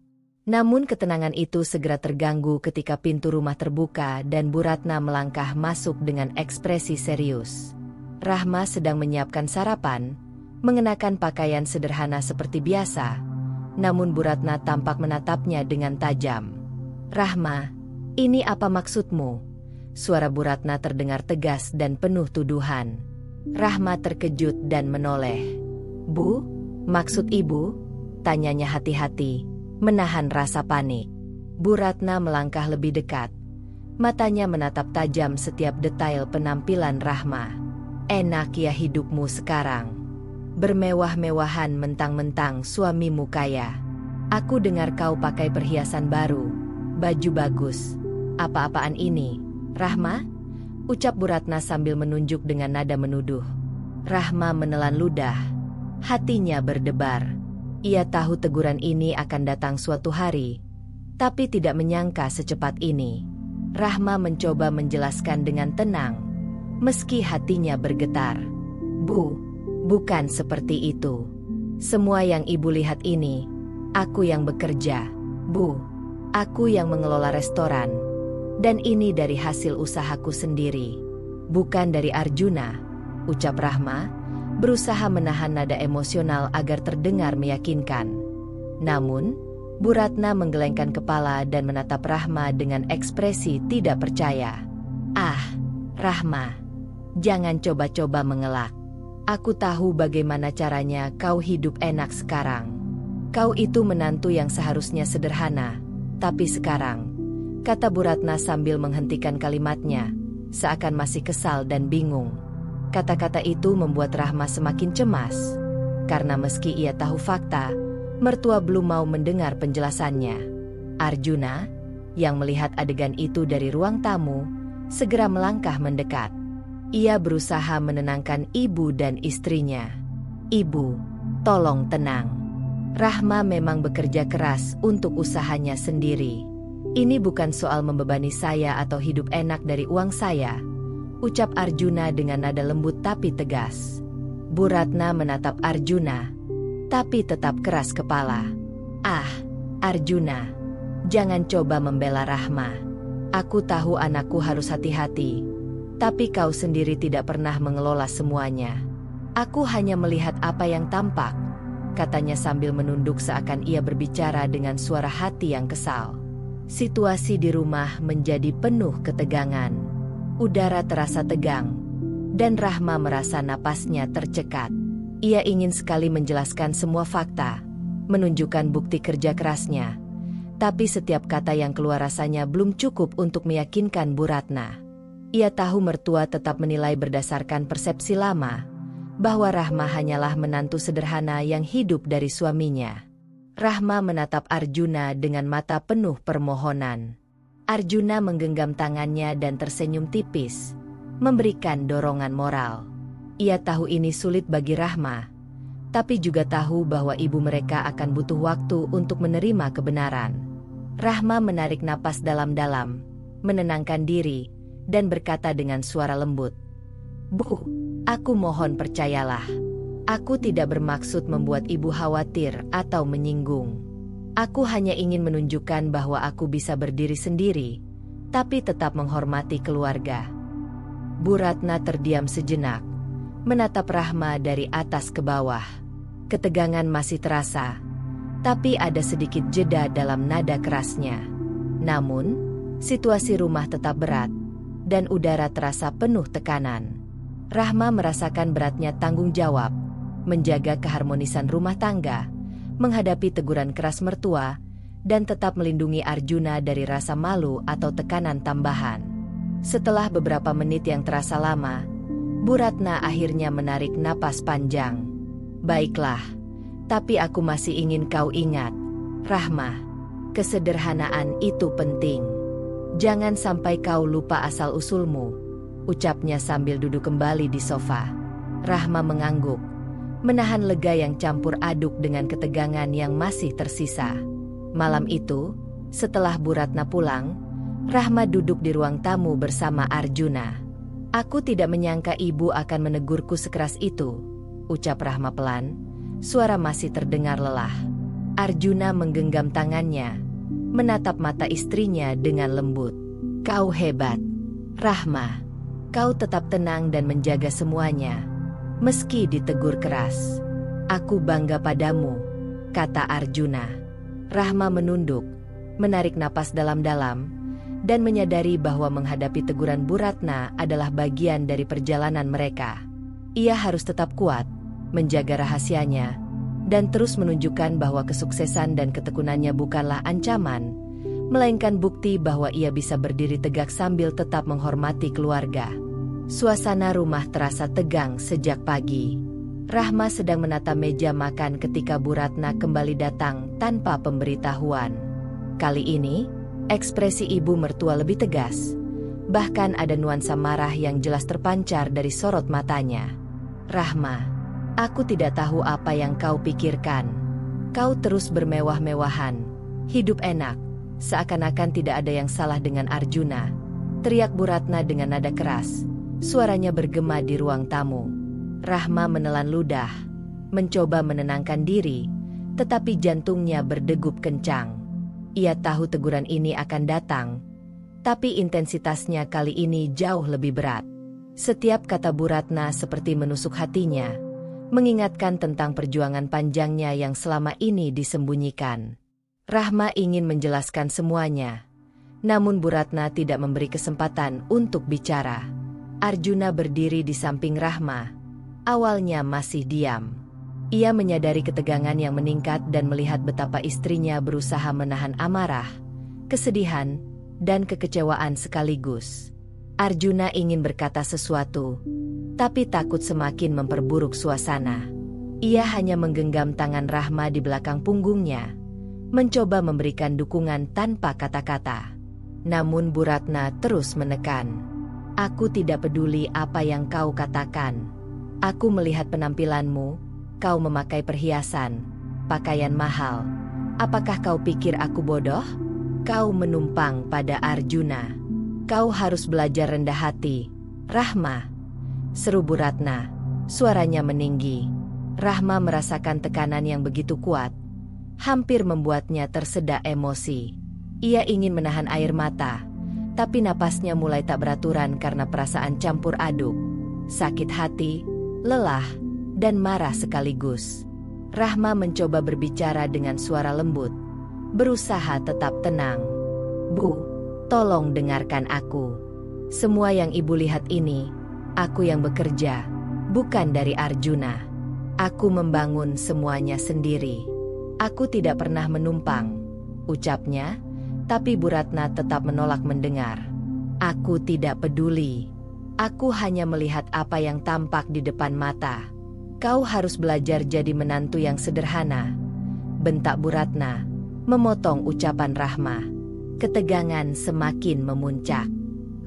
[SPEAKER 1] Namun ketenangan itu segera terganggu ketika pintu rumah terbuka dan Bu Ratna melangkah masuk dengan ekspresi serius. Rahma sedang menyiapkan sarapan, mengenakan pakaian sederhana seperti biasa, namun Bu Ratna tampak menatapnya dengan tajam. Rahma, ini apa maksudmu? Suara Bu Ratna terdengar tegas dan penuh tuduhan. Rahma terkejut dan menoleh. Bu, maksud ibu? Tanyanya hati-hati, menahan rasa panik. Bu Ratna melangkah lebih dekat. Matanya menatap tajam setiap detail penampilan Rahma. Enak ya hidupmu sekarang. Bermewah-mewahan mentang-mentang suamimu kaya. Aku dengar kau pakai perhiasan baru, baju bagus. Apa-apaan ini, Rahma? Ucap Bu Ratna sambil menunjuk dengan nada menuduh. Rahma menelan ludah. Hatinya berdebar. Ia tahu teguran ini akan datang suatu hari, tapi tidak menyangka secepat ini. Rahma mencoba menjelaskan dengan tenang, meski hatinya bergetar. Bu, bukan seperti itu. Semua yang ibu lihat ini, aku yang bekerja. Bu, aku yang mengelola restoran. Dan ini dari hasil usahaku sendiri. Bukan dari Arjuna, ucap Rahma, berusaha menahan nada emosional agar terdengar meyakinkan. Namun, Bu Ratna menggelengkan kepala dan menatap Rahma dengan ekspresi tidak percaya. Ah, Rahma, jangan coba-coba mengelak. Aku tahu bagaimana caranya kau hidup enak sekarang. Kau itu menantu yang seharusnya sederhana, tapi sekarang, kata Bu Ratna sambil menghentikan kalimatnya, seakan masih kesal dan bingung. Kata-kata itu membuat Rahma semakin cemas, karena meski ia tahu fakta, mertua belum mau mendengar penjelasannya. Arjuna, yang melihat adegan itu dari ruang tamu, segera melangkah mendekat. Ia berusaha menenangkan ibu dan istrinya. "Ibu, tolong tenang. Rahma memang bekerja keras untuk usahanya sendiri. Ini bukan soal membebani saya atau hidup enak dari uang saya," ucap Arjuna dengan nada lembut tapi tegas. Bu Ratna menatap Arjuna, tapi tetap keras kepala. "Ah, Arjuna, jangan coba membela Rahma. Aku tahu anakku harus hati-hati, tapi kau sendiri tidak pernah mengelola semuanya. Aku hanya melihat apa yang tampak," katanya sambil menunduk seakan ia berbicara dengan suara hati yang kesal. Situasi di rumah menjadi penuh ketegangan. Udara terasa tegang, dan Rahma merasa napasnya tercekat. Ia ingin sekali menjelaskan semua fakta, menunjukkan bukti kerja kerasnya, tapi setiap kata yang keluar rasanya belum cukup untuk meyakinkan Bu Ratna. Ia tahu mertua tetap menilai berdasarkan persepsi lama, bahwa Rahma hanyalah menantu sederhana yang hidup dari suaminya. Rahma menatap Arjuna dengan mata penuh permohonan. Arjuna menggenggam tangannya dan tersenyum tipis, memberikan dorongan moral. Ia tahu ini sulit bagi Rahma, tapi juga tahu bahwa ibu mereka akan butuh waktu untuk menerima kebenaran. Rahma menarik napas dalam-dalam, menenangkan diri, dan berkata dengan suara lembut, "Bu, aku mohon percayalah. Aku tidak bermaksud membuat ibu khawatir atau menyinggung. Aku hanya ingin menunjukkan bahwa aku bisa berdiri sendiri, tapi tetap menghormati keluarga." Bu Ratna terdiam sejenak, menatap Rahma dari atas ke bawah. Ketegangan masih terasa, tapi ada sedikit jeda dalam nada kerasnya. Namun, situasi rumah tetap berat, dan udara terasa penuh tekanan. Rahma merasakan beratnya tanggung jawab, menjaga keharmonisan rumah tangga, menghadapi teguran keras mertua, dan tetap melindungi Arjuna dari rasa malu atau tekanan tambahan. Setelah beberapa menit yang terasa lama, Bu Ratna akhirnya menarik napas panjang. "Baiklah, tapi aku masih ingin kau ingat, Rahma, kesederhanaan itu penting. Jangan sampai kau lupa asal-usulmu," ucapnya sambil duduk kembali di sofa. Rahma mengangguk, menahan lega yang campur aduk dengan ketegangan yang masih tersisa. Malam itu, setelah Bu Ratna pulang, Rahma duduk di ruang tamu bersama Arjuna. "Aku tidak menyangka ibu akan menegurku sekeras itu," ucap Rahma pelan, suara masih terdengar lelah. Arjuna menggenggam tangannya, menatap mata istrinya dengan lembut. "Kau hebat, Rahma. Kau tetap tenang dan menjaga semuanya, meski ditegur keras. Aku bangga padamu," kata Arjuna. Rahma menunduk, menarik napas dalam-dalam, dan menyadari bahwa menghadapi teguran Bu Ratna adalah bagian dari perjalanan mereka. Ia harus tetap kuat, menjaga rahasianya, dan terus menunjukkan bahwa kesuksesan dan ketekunannya bukanlah ancaman, melainkan bukti bahwa ia bisa berdiri tegak sambil tetap menghormati keluarga. Suasana rumah terasa tegang sejak pagi. Rahma sedang menata meja makan ketika Bu Ratna kembali datang tanpa pemberitahuan. Kali ini, ekspresi ibu mertua lebih tegas. Bahkan ada nuansa marah yang jelas terpancar dari sorot matanya. "Rahma, aku tidak tahu apa yang kau pikirkan. Kau terus bermewah-mewahan, hidup enak, seakan-akan tidak ada yang salah dengan Arjuna," teriak Bu Ratna dengan nada keras. Suaranya bergema di ruang tamu. Rahma menelan ludah, mencoba menenangkan diri, tetapi jantungnya berdegup kencang. Ia tahu teguran ini akan datang, tapi intensitasnya kali ini jauh lebih berat. Setiap kata Bu Ratna seperti menusuk hatinya, mengingatkan tentang perjuangan panjangnya yang selama ini disembunyikan. Rahma ingin menjelaskan semuanya, namun Bu Ratna tidak memberi kesempatan untuk bicara. Arjuna berdiri di samping Rahma. Awalnya masih diam. Ia menyadari ketegangan yang meningkat dan melihat betapa istrinya berusaha menahan amarah, kesedihan, dan kekecewaan sekaligus. Arjuna ingin berkata sesuatu, tapi takut semakin memperburuk suasana. Ia hanya menggenggam tangan Rahma di belakang punggungnya, mencoba memberikan dukungan tanpa kata-kata. Namun Bu Ratna terus menekan. Aku tidak peduli apa yang kau katakan. Aku melihat penampilanmu, kau memakai perhiasan, pakaian mahal. Apakah kau pikir aku bodoh? Kau menumpang pada Arjuna. Kau harus belajar rendah hati, Rahma. Seru Bu Ratna, suaranya meninggi. Rahma merasakan tekanan yang begitu kuat, hampir membuatnya tersedak emosi. Ia ingin menahan air mata, tapi napasnya mulai tak beraturan karena perasaan campur aduk. Sakit hati, lelah, dan marah sekaligus. Rahma mencoba berbicara dengan suara lembut, berusaha tetap tenang. Bu, tolong dengarkan aku. Semua yang ibu lihat ini, aku yang bekerja, bukan dari Arjuna. Aku membangun semuanya sendiri. Aku tidak pernah menumpang, ucapnya, tapi Bu Ratna tetap menolak mendengar. Aku tidak peduli. Aku hanya melihat apa yang tampak di depan mata. Kau harus belajar jadi menantu yang sederhana, bentak Bu Ratna, memotong ucapan Rahma. Ketegangan semakin memuncak.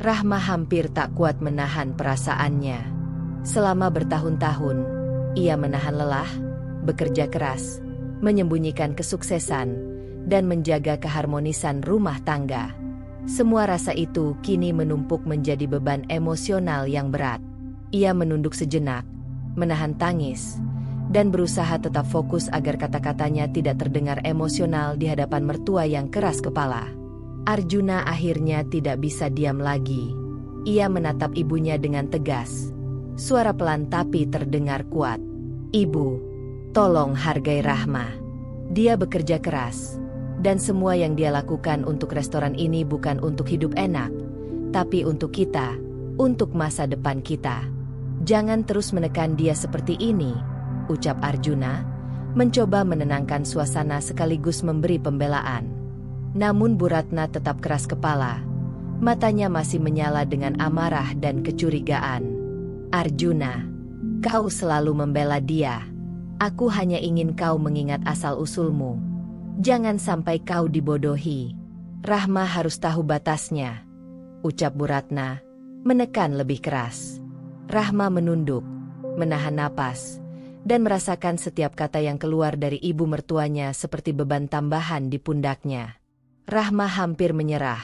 [SPEAKER 1] Rahma hampir tak kuat menahan perasaannya. Selama bertahun-tahun, ia menahan lelah, bekerja keras, menyembunyikan kesuksesan, dan menjaga keharmonisan rumah tangga. Semua rasa itu kini menumpuk menjadi beban emosional yang berat. Ia menunduk sejenak, menahan tangis, dan berusaha tetap fokus agar kata-katanya tidak terdengar emosional di hadapan mertua yang keras kepala. Arjuna akhirnya tidak bisa diam lagi. Ia menatap ibunya dengan tegas. Suara pelan tapi terdengar kuat. Ibu, tolong hargai Rahma. Dia bekerja keras. Dan semua yang dia lakukan untuk restoran ini bukan untuk hidup enak, tapi untuk kita, untuk masa depan kita. Jangan terus menekan dia seperti ini, ucap Arjuna, mencoba menenangkan suasana sekaligus memberi pembelaan. Namun Bu Ratna tetap keras kepala. Matanya masih menyala dengan amarah dan kecurigaan. Arjuna, kau selalu membela dia. Aku hanya ingin kau mengingat asal-usulmu. Jangan sampai kau dibodohi. Rahma harus tahu batasnya, ucap Bu Ratna, menekan lebih keras. Rahma menunduk, menahan napas, dan merasakan setiap kata yang keluar dari ibu mertuanya seperti beban tambahan di pundaknya. Rahma hampir menyerah,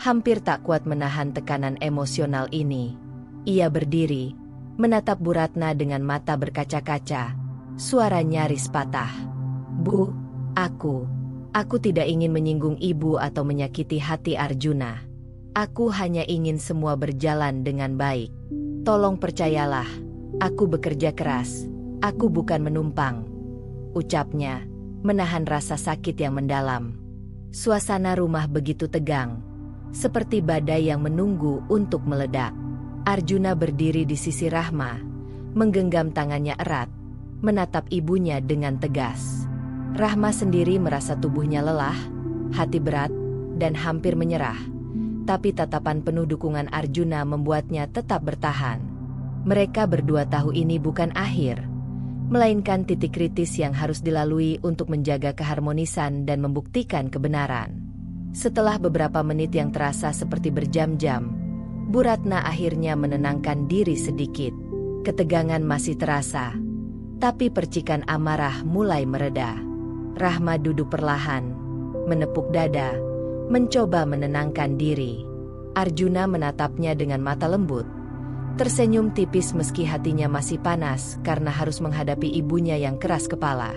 [SPEAKER 1] hampir tak kuat menahan tekanan emosional ini. Ia berdiri, menatap Bu Ratna dengan mata berkaca-kaca, suara nyaris patah. Bu, Aku tidak ingin menyinggung ibu atau menyakiti hati Arjuna. Aku hanya ingin semua berjalan dengan baik. Tolong percayalah, aku bekerja keras, aku bukan menumpang, ucapnya, menahan rasa sakit yang mendalam. Suasana rumah begitu tegang, seperti badai yang menunggu untuk meledak. Arjuna berdiri di sisi Rahma, menggenggam tangannya erat, menatap ibunya dengan tegas. Rahma sendiri merasa tubuhnya lelah, hati berat, dan hampir menyerah. Tapi tatapan penuh dukungan Arjuna membuatnya tetap bertahan. Mereka berdua tahu ini bukan akhir, melainkan titik kritis yang harus dilalui untuk menjaga keharmonisan dan membuktikan kebenaran. Setelah beberapa menit yang terasa seperti berjam-jam, Bu Ratna akhirnya menenangkan diri sedikit. Ketegangan masih terasa, tapi percikan amarah mulai mereda. Rahma duduk perlahan, menepuk dada, mencoba menenangkan diri. Arjuna menatapnya dengan mata lembut, tersenyum tipis meski hatinya masih panas karena harus menghadapi ibunya yang keras kepala.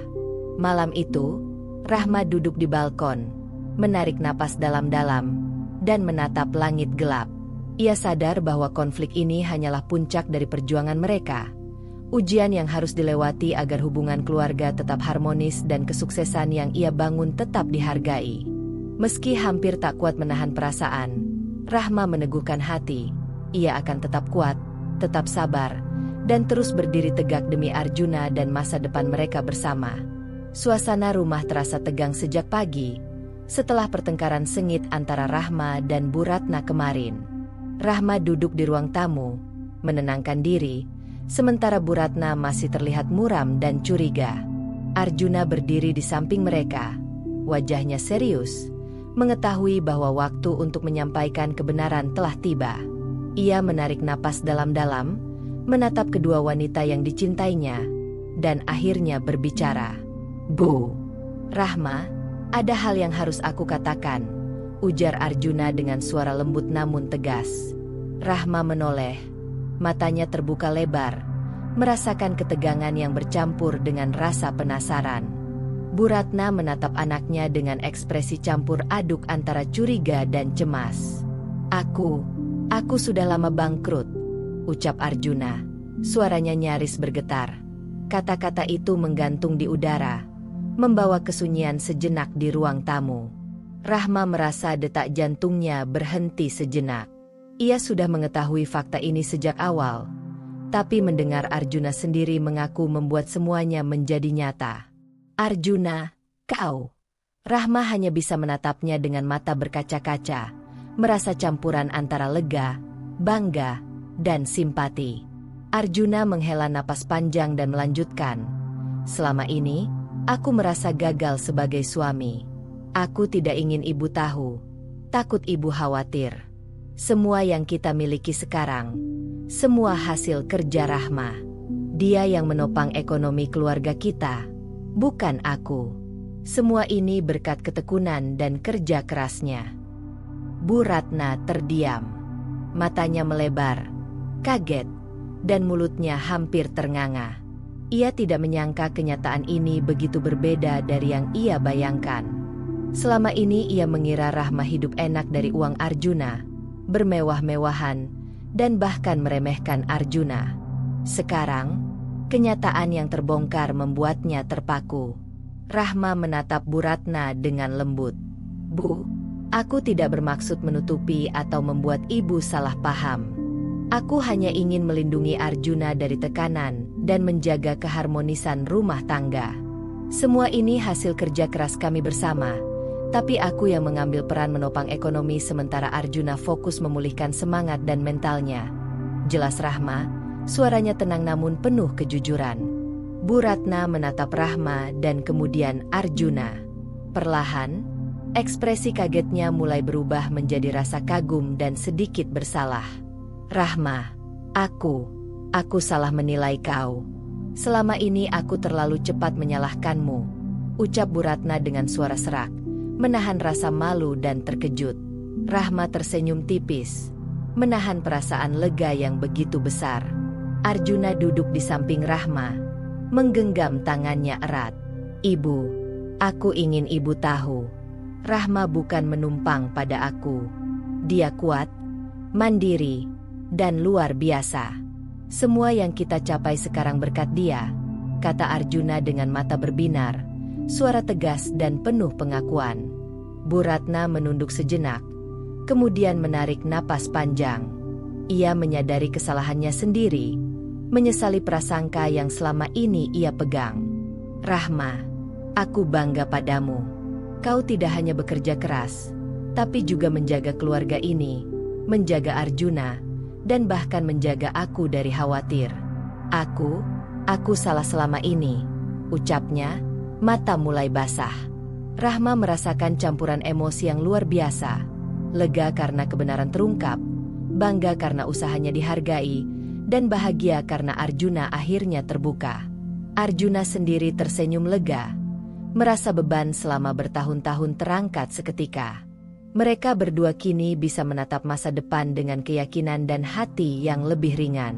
[SPEAKER 1] Malam itu, Rahma duduk di balkon, menarik napas dalam-dalam, dan menatap langit gelap. Ia sadar bahwa konflik ini hanyalah puncak dari perjuangan mereka. Ujian yang harus dilewati agar hubungan keluarga tetap harmonis dan kesuksesan yang ia bangun tetap dihargai. Meski hampir tak kuat menahan perasaan, Rahma meneguhkan hati. Ia akan tetap kuat, tetap sabar, dan terus berdiri tegak demi Arjuna dan masa depan mereka bersama. Suasana rumah terasa tegang sejak pagi, setelah pertengkaran sengit antara Rahma dan Bu Ratna kemarin. Rahma duduk di ruang tamu, menenangkan diri, sementara Bu Ratna masih terlihat muram dan curiga. Arjuna berdiri di samping mereka, wajahnya serius, mengetahui bahwa waktu untuk menyampaikan kebenaran telah tiba. Ia menarik napas dalam-dalam, menatap kedua wanita yang dicintainya, dan akhirnya berbicara. "Bu, Rahma, ada hal yang harus aku katakan," ujar Arjuna dengan suara lembut namun tegas. Rahma menoleh, matanya terbuka lebar, merasakan ketegangan yang bercampur dengan rasa penasaran. Bu Ratna menatap anaknya dengan ekspresi campur aduk antara curiga dan cemas. Aku sudah lama bangkrut," ucap Arjuna. Suaranya nyaris bergetar. Kata-kata itu menggantung di udara, membawa kesunyian sejenak di ruang tamu. Rahma merasa detak jantungnya berhenti sejenak. Ia sudah mengetahui fakta ini sejak awal, tapi mendengar Arjuna sendiri mengaku membuat semuanya menjadi nyata. "Arjuna, kau..." Rahma hanya bisa menatapnya dengan mata berkaca-kaca, merasa campuran antara lega, bangga, dan simpati. Arjuna menghela napas panjang dan melanjutkan, "Selama ini, aku merasa gagal sebagai suami. Aku tidak ingin ibu tahu, takut ibu khawatir. Semua yang kita miliki sekarang, semua hasil kerja Rahma. Dia yang menopang ekonomi keluarga kita, bukan aku. Semua ini berkat ketekunan dan kerja kerasnya." Bu Ratna terdiam. Matanya melebar, kaget, dan mulutnya hampir ternganga. Ia tidak menyangka kenyataan ini begitu berbeda dari yang ia bayangkan. Selama ini ia mengira Rahma hidup enak dari uang Arjuna, bermewah-mewahan, dan bahkan meremehkan Arjuna. Sekarang, kenyataan yang terbongkar membuatnya terpaku. Rahma menatap Bu Ratna dengan lembut. "Bu, aku tidak bermaksud menutupi atau membuat ibu salah paham. Aku hanya ingin melindungi Arjuna dari tekanan dan menjaga keharmonisan rumah tangga. Semua ini hasil kerja keras kami bersama, tapi aku yang mengambil peran menopang ekonomi sementara Arjuna fokus memulihkan semangat dan mentalnya," jelas Rahma, suaranya tenang namun penuh kejujuran. Bu Ratna menatap Rahma dan kemudian Arjuna. Perlahan, ekspresi kagetnya mulai berubah menjadi rasa kagum dan sedikit bersalah. "Rahma, aku salah menilai kau. Selama ini aku terlalu cepat menyalahkanmu," ucap Bu Ratna dengan suara serak, menahan rasa malu dan terkejut. Rahma tersenyum tipis, menahan perasaan lega yang begitu besar. Arjuna duduk di samping Rahma, menggenggam tangannya erat. "Ibu, aku ingin ibu tahu, Rahma bukan menumpang pada aku. Dia kuat, mandiri, dan luar biasa. Semua yang kita capai sekarang berkat dia," kata Arjuna dengan mata berbinar, suara tegas dan penuh pengakuan. Bu Ratna menunduk sejenak, kemudian menarik napas panjang. Ia menyadari kesalahannya sendiri, menyesali prasangka yang selama ini ia pegang. "Rahma, aku bangga padamu. Kau tidak hanya bekerja keras, tapi juga menjaga keluarga ini, menjaga Arjuna, dan bahkan menjaga aku dari khawatir. Aku salah selama ini," ucapnya, mata mulai basah. Rahma merasakan campuran emosi yang luar biasa, lega karena kebenaran terungkap, bangga karena usahanya dihargai, dan bahagia karena Arjuna akhirnya terbuka. Arjuna sendiri tersenyum lega, merasa beban selama bertahun-tahun terangkat seketika. Mereka berdua kini bisa menatap masa depan dengan keyakinan dan hati yang lebih ringan.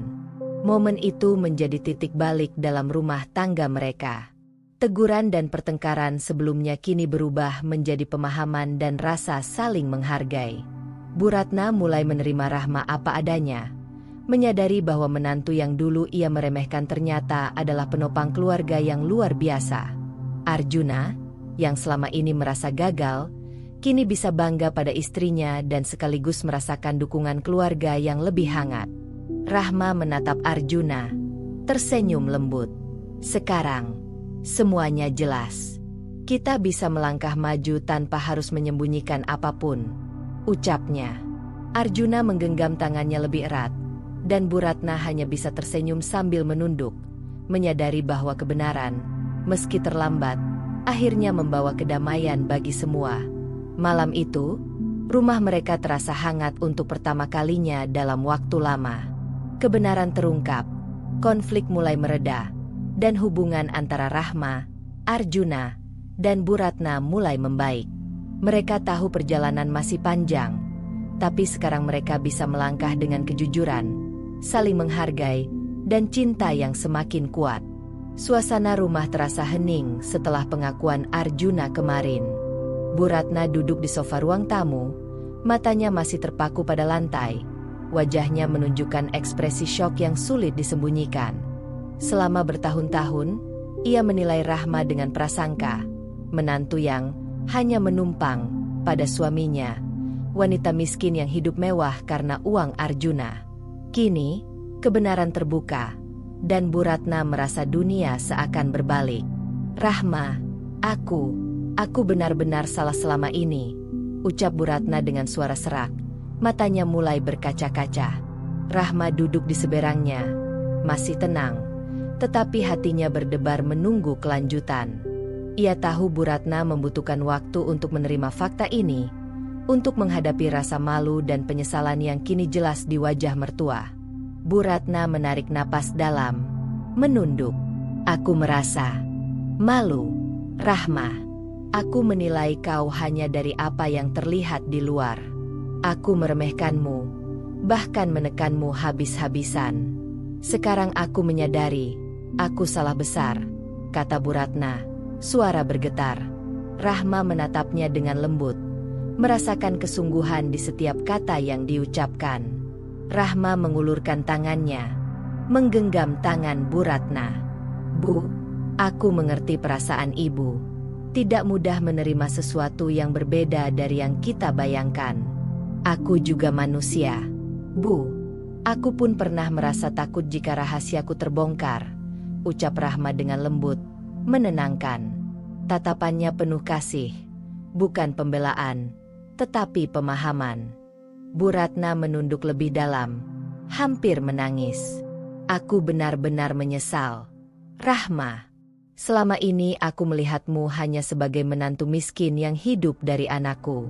[SPEAKER 1] Momen itu menjadi titik balik dalam rumah tangga mereka. Teguran dan pertengkaran sebelumnya kini berubah menjadi pemahaman dan rasa saling menghargai. Bu Ratna mulai menerima Rahma apa adanya, menyadari bahwa menantu yang dulu ia meremehkan ternyata adalah penopang keluarga yang luar biasa. Arjuna, yang selama ini merasa gagal, kini bisa bangga pada istrinya dan sekaligus merasakan dukungan keluarga yang lebih hangat. Rahma menatap Arjuna, tersenyum lembut. "Sekarang, semuanya jelas. Kita bisa melangkah maju tanpa harus menyembunyikan apapun," ucapnya. Arjuna menggenggam tangannya lebih erat, dan Bu Ratna hanya bisa tersenyum sambil menunduk, menyadari bahwa kebenaran, meski terlambat, akhirnya membawa kedamaian bagi semua. Malam itu, rumah mereka terasa hangat untuk pertama kalinya dalam waktu lama. Kebenaran terungkap, konflik mulai mereda, dan hubungan antara Rahma, Arjuna, dan Bu Ratna mulai membaik. Mereka tahu perjalanan masih panjang, tapi sekarang mereka bisa melangkah dengan kejujuran, saling menghargai, dan cinta yang semakin kuat. Suasana rumah terasa hening setelah pengakuan Arjuna kemarin. Bu Ratna duduk di sofa ruang tamu, matanya masih terpaku pada lantai. Wajahnya menunjukkan ekspresi syok yang sulit disembunyikan. Selama bertahun-tahun, ia menilai Rahma dengan prasangka, menantu yang hanya menumpang pada suaminya, wanita miskin yang hidup mewah karena uang Arjuna. Kini, kebenaran terbuka, dan Bu Ratna merasa dunia seakan berbalik. Rahma, aku benar-benar salah selama ini, ucap Bu Ratna dengan suara serak. Matanya mulai berkaca-kaca. Rahma duduk di seberangnya, masih tenang, tetapi hatinya berdebar menunggu kelanjutan. Ia tahu Bu Ratna membutuhkan waktu untuk menerima fakta ini, untuk menghadapi rasa malu dan penyesalan yang kini jelas di wajah mertua. Bu Ratna menarik napas dalam, menunduk. Aku merasa malu, Rahma. Aku menilai kau hanya dari apa yang terlihat di luar. Aku meremehkanmu, bahkan menekanmu habis-habisan. Sekarang aku menyadari, aku salah besar, kata Bu Ratna. Suara bergetar. Rahma menatapnya dengan lembut, merasakan kesungguhan di setiap kata yang diucapkan. Rahma mengulurkan tangannya, menggenggam tangan Bu Ratna. Bu, aku mengerti perasaan ibu. Tidak mudah menerima sesuatu yang berbeda dari yang kita bayangkan. Aku juga manusia. Bu, aku pun pernah merasa takut jika rahasiaku terbongkar, ucap Rahma dengan lembut, menenangkan. Tatapannya penuh kasih, bukan pembelaan, tetapi pemahaman. Bu Ratna menunduk lebih dalam, hampir menangis. Aku benar-benar menyesal. Rahma, selama ini aku melihatmu hanya sebagai menantu miskin yang hidup dari anakku.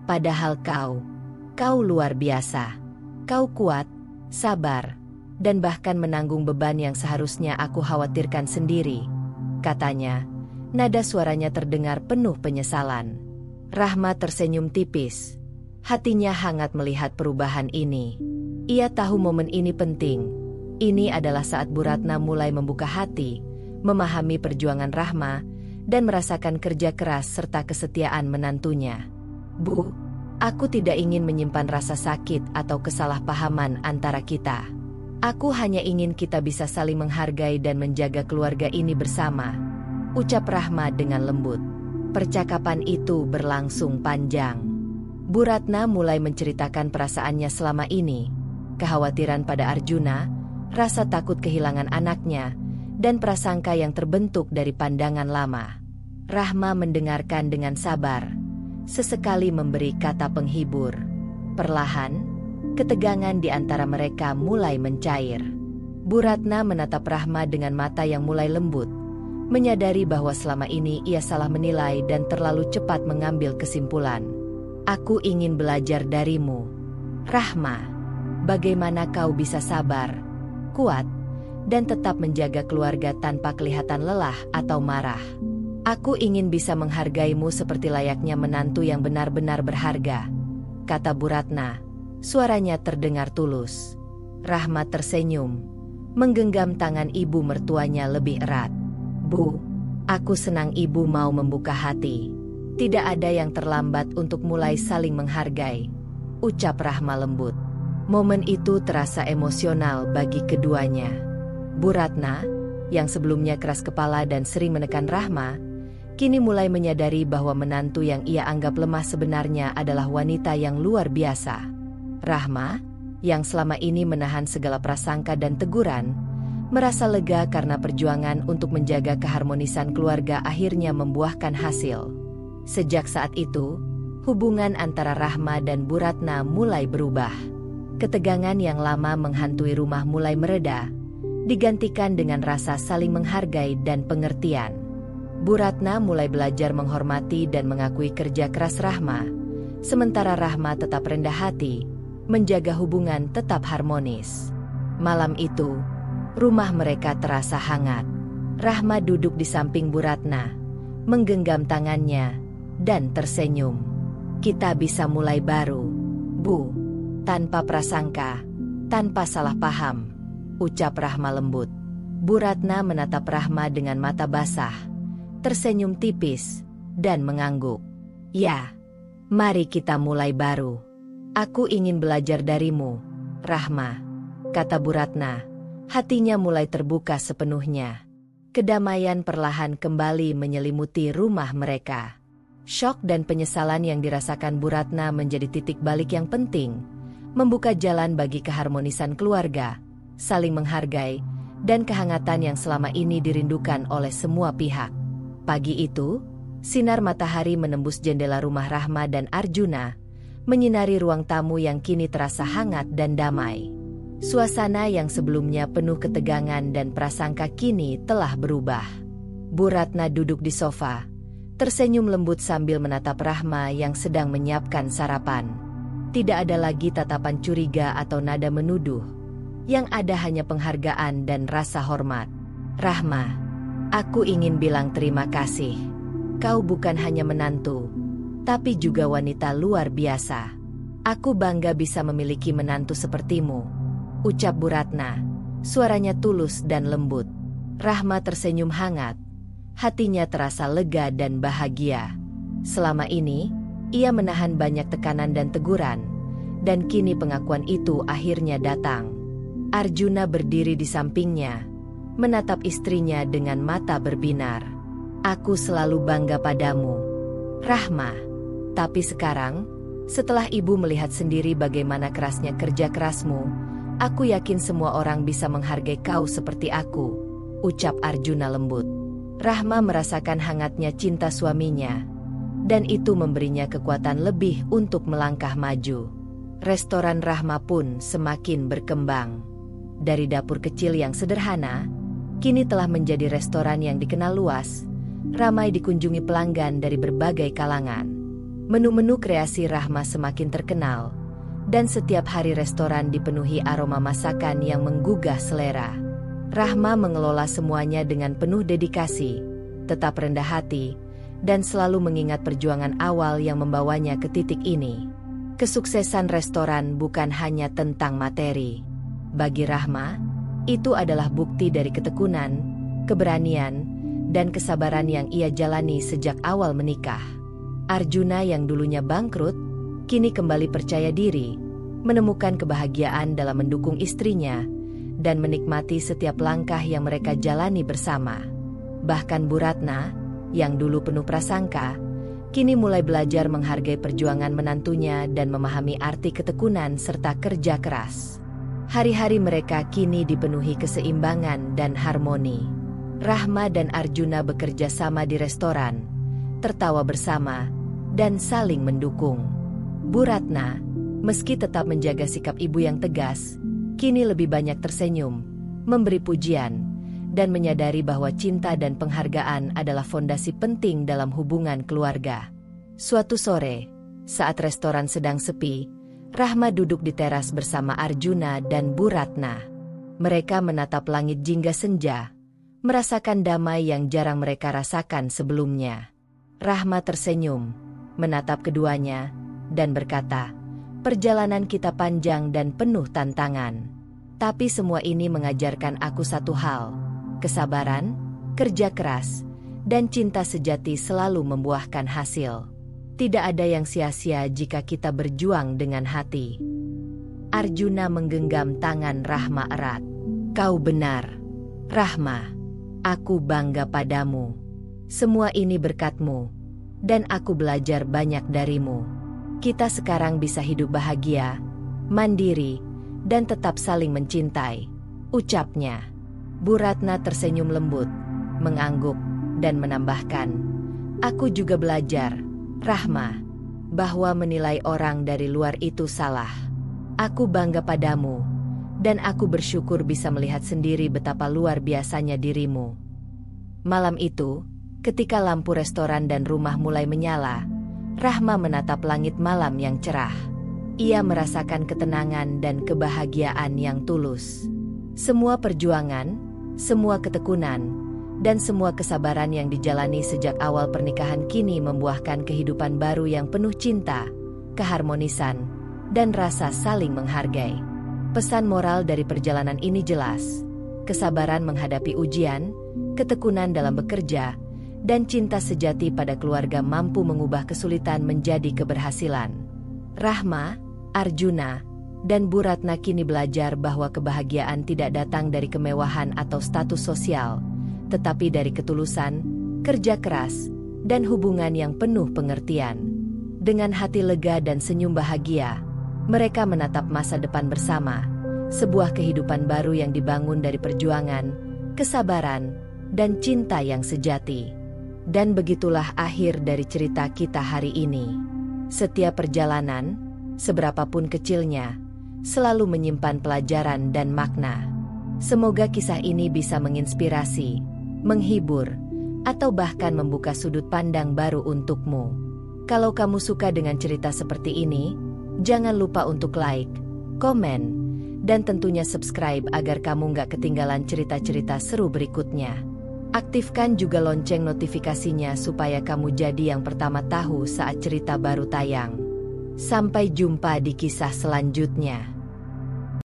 [SPEAKER 1] Padahal kau luar biasa. Kau kuat, sabar, dan bahkan menanggung beban yang seharusnya aku khawatirkan sendiri, katanya. Nada suaranya terdengar penuh penyesalan. Rahma tersenyum tipis. Hatinya hangat melihat perubahan ini. Ia tahu momen ini penting. Ini adalah saat Bu Ratna mulai membuka hati, memahami perjuangan Rahma, dan merasakan kerja keras serta kesetiaan menantunya. Bu, aku tidak ingin menyimpan rasa sakit atau kesalahpahaman antara kita. Aku hanya ingin kita bisa saling menghargai dan menjaga keluarga ini bersama, ucap Rahma dengan lembut. Percakapan itu berlangsung panjang. Bu Ratna mulai menceritakan perasaannya selama ini, kekhawatiran pada Arjuna, rasa takut kehilangan anaknya, dan prasangka yang terbentuk dari pandangan lama. Rahma mendengarkan dengan sabar, sesekali memberi kata penghibur. Perlahan, ketegangan di antara mereka mulai mencair. Bu Ratna menatap Rahma dengan mata yang mulai lembut, menyadari bahwa selama ini ia salah menilai dan terlalu cepat mengambil kesimpulan. Aku ingin belajar darimu, Rahma. Bagaimana kau bisa sabar, kuat, dan tetap menjaga keluarga tanpa kelihatan lelah atau marah. Aku ingin bisa menghargaimu seperti layaknya menantu yang benar-benar berharga, kata Bu Ratna. Suaranya terdengar tulus. Rahma tersenyum, menggenggam tangan ibu mertuanya lebih erat. Bu, aku senang ibu mau membuka hati. Tidak ada yang terlambat untuk mulai saling menghargai, ucap Rahma lembut. Momen itu terasa emosional bagi keduanya. Bu Ratna, yang sebelumnya keras kepala dan sering menekan Rahma, kini mulai menyadari bahwa menantu yang ia anggap lemah sebenarnya adalah wanita yang luar biasa. Rahma, yang selama ini menahan segala prasangka dan teguran, merasa lega karena perjuangan untuk menjaga keharmonisan keluarga akhirnya membuahkan hasil. Sejak saat itu, hubungan antara Rahma dan Bu Ratna mulai berubah. Ketegangan yang lama menghantui rumah mulai mereda, digantikan dengan rasa saling menghargai dan pengertian. Bu Ratna mulai belajar menghormati dan mengakui kerja keras Rahma, sementara Rahma tetap rendah hati, menjaga hubungan tetap harmonis. Malam itu, rumah mereka terasa hangat. Rahma duduk di samping Bu Ratna, menggenggam tangannya, dan tersenyum. "Kita bisa mulai baru, Bu. Tanpa prasangka, tanpa salah paham," ucap Rahma lembut. Bu Ratna menatap Rahma dengan mata basah, tersenyum tipis, dan mengangguk. "Ya, mari kita mulai baru. Aku ingin belajar darimu, Rahma," kata Bu Ratna. Hatinya mulai terbuka sepenuhnya. Kedamaian perlahan kembali menyelimuti rumah mereka. Syok dan penyesalan yang dirasakan Bu Ratna menjadi titik balik yang penting, membuka jalan bagi keharmonisan keluarga, saling menghargai, dan kehangatan yang selama ini dirindukan oleh semua pihak. Pagi itu, sinar matahari menembus jendela rumah Rahma dan Arjuna, menyinari ruang tamu yang kini terasa hangat dan damai. Suasana yang sebelumnya penuh ketegangan dan prasangka kini telah berubah. Bu Ratna duduk di sofa, tersenyum lembut sambil menatap Rahma yang sedang menyiapkan sarapan. Tidak ada lagi tatapan curiga atau nada menuduh. Yang ada hanya penghargaan dan rasa hormat. "Rahma, aku ingin bilang terima kasih. Kau bukan hanya menantu, tapi juga wanita luar biasa. Aku bangga bisa memiliki menantu sepertimu," ucap Bu Ratna. Suaranya tulus dan lembut. Rahma tersenyum hangat. Hatinya terasa lega dan bahagia. Selama ini, ia menahan banyak tekanan dan teguran, dan kini pengakuan itu akhirnya datang. Arjuna berdiri di sampingnya, menatap istrinya dengan mata berbinar. "Aku selalu bangga padamu, Rahma. Tapi sekarang, setelah ibu melihat sendiri bagaimana kerasnya kerja kerasmu, aku yakin semua orang bisa menghargai kau seperti aku," ucap Arjuna lembut. Rahma merasakan hangatnya cinta suaminya, dan itu memberinya kekuatan lebih untuk melangkah maju. Restoran Rahma pun semakin berkembang. Dari dapur kecil yang sederhana, kini telah menjadi restoran yang dikenal luas, ramai dikunjungi pelanggan dari berbagai kalangan. Menu-menu kreasi Rahma semakin terkenal, dan setiap hari restoran dipenuhi aroma masakan yang menggugah selera. Rahma mengelola semuanya dengan penuh dedikasi, tetap rendah hati, dan selalu mengingat perjuangan awal yang membawanya ke titik ini. Kesuksesan restoran bukan hanya tentang materi. Bagi Rahma, itu adalah bukti dari ketekunan, keberanian, dan kesabaran yang ia jalani sejak awal menikah. Arjuna yang dulunya bangkrut, kini kembali percaya diri, menemukan kebahagiaan dalam mendukung istrinya, dan menikmati setiap langkah yang mereka jalani bersama. Bahkan Bu Ratna, yang dulu penuh prasangka, kini mulai belajar menghargai perjuangan menantunya dan memahami arti ketekunan serta kerja keras. Hari-hari mereka kini dipenuhi keseimbangan dan harmoni. Rahma dan Arjuna bekerja sama di restoran, tertawa bersama, dan saling mendukung. Bu Ratna, meski tetap menjaga sikap ibu yang tegas, kini lebih banyak tersenyum, memberi pujian, dan menyadari bahwa cinta dan penghargaan adalah fondasi penting dalam hubungan keluarga. Suatu sore, saat restoran sedang sepi, Rahma duduk di teras bersama Arjuna dan Bu Ratna. Mereka menatap langit jingga senja, merasakan damai yang jarang mereka rasakan sebelumnya. Rahma tersenyum, menatap keduanya, dan berkata, "Perjalanan kita panjang dan penuh tantangan. Tapi semua ini mengajarkan aku satu hal, kesabaran, kerja keras, dan cinta sejati selalu membuahkan hasil. Tidak ada yang sia-sia jika kita berjuang dengan hati." Arjuna menggenggam tangan Rahma erat. "Kau benar, Rahma. Aku bangga padamu. Semua ini berkatmu, dan aku belajar banyak darimu. Kita sekarang bisa hidup bahagia, mandiri, dan tetap saling mencintai," ucapnya. Bu Ratna tersenyum lembut, mengangguk, dan menambahkan, "Aku juga belajar, Rahma, bahwa menilai orang dari luar itu salah. Aku bangga padamu, dan aku bersyukur bisa melihat sendiri betapa luar biasanya dirimu." Malam itu, Ketika lampu restoran dan rumah mulai menyala, Rahma menatap langit malam yang cerah. Ia merasakan ketenangan dan kebahagiaan yang tulus. Semua perjuangan, semua ketekunan, dan semua kesabaran yang dijalani sejak awal pernikahan kini membuahkan kehidupan baru yang penuh cinta, keharmonisan, dan rasa saling menghargai. Pesan moral dari perjalanan ini jelas: kesabaran menghadapi ujian, ketekunan dalam bekerja, dan cinta sejati pada keluarga mampu mengubah kesulitan menjadi keberhasilan. Rahma, Arjuna, dan Bu Ratna kini belajar bahwa kebahagiaan tidak datang dari kemewahan atau status sosial, tetapi dari ketulusan, kerja keras, dan hubungan yang penuh pengertian. Dengan hati lega dan senyum bahagia, mereka menatap masa depan bersama, sebuah kehidupan baru yang dibangun dari perjuangan, kesabaran, dan cinta yang sejati. Dan begitulah akhir dari cerita kita hari ini. Setiap perjalanan, seberapapun kecilnya, selalu menyimpan pelajaran dan makna. Semoga kisah ini bisa menginspirasi, menghibur, atau bahkan membuka sudut pandang baru untukmu. Kalau kamu suka dengan cerita seperti ini, jangan lupa untuk like, komen, dan tentunya subscribe agar kamu nggak ketinggalan cerita-cerita seru berikutnya. Aktifkan juga lonceng notifikasinya supaya kamu jadi yang pertama tahu saat cerita baru tayang. Sampai jumpa di kisah selanjutnya.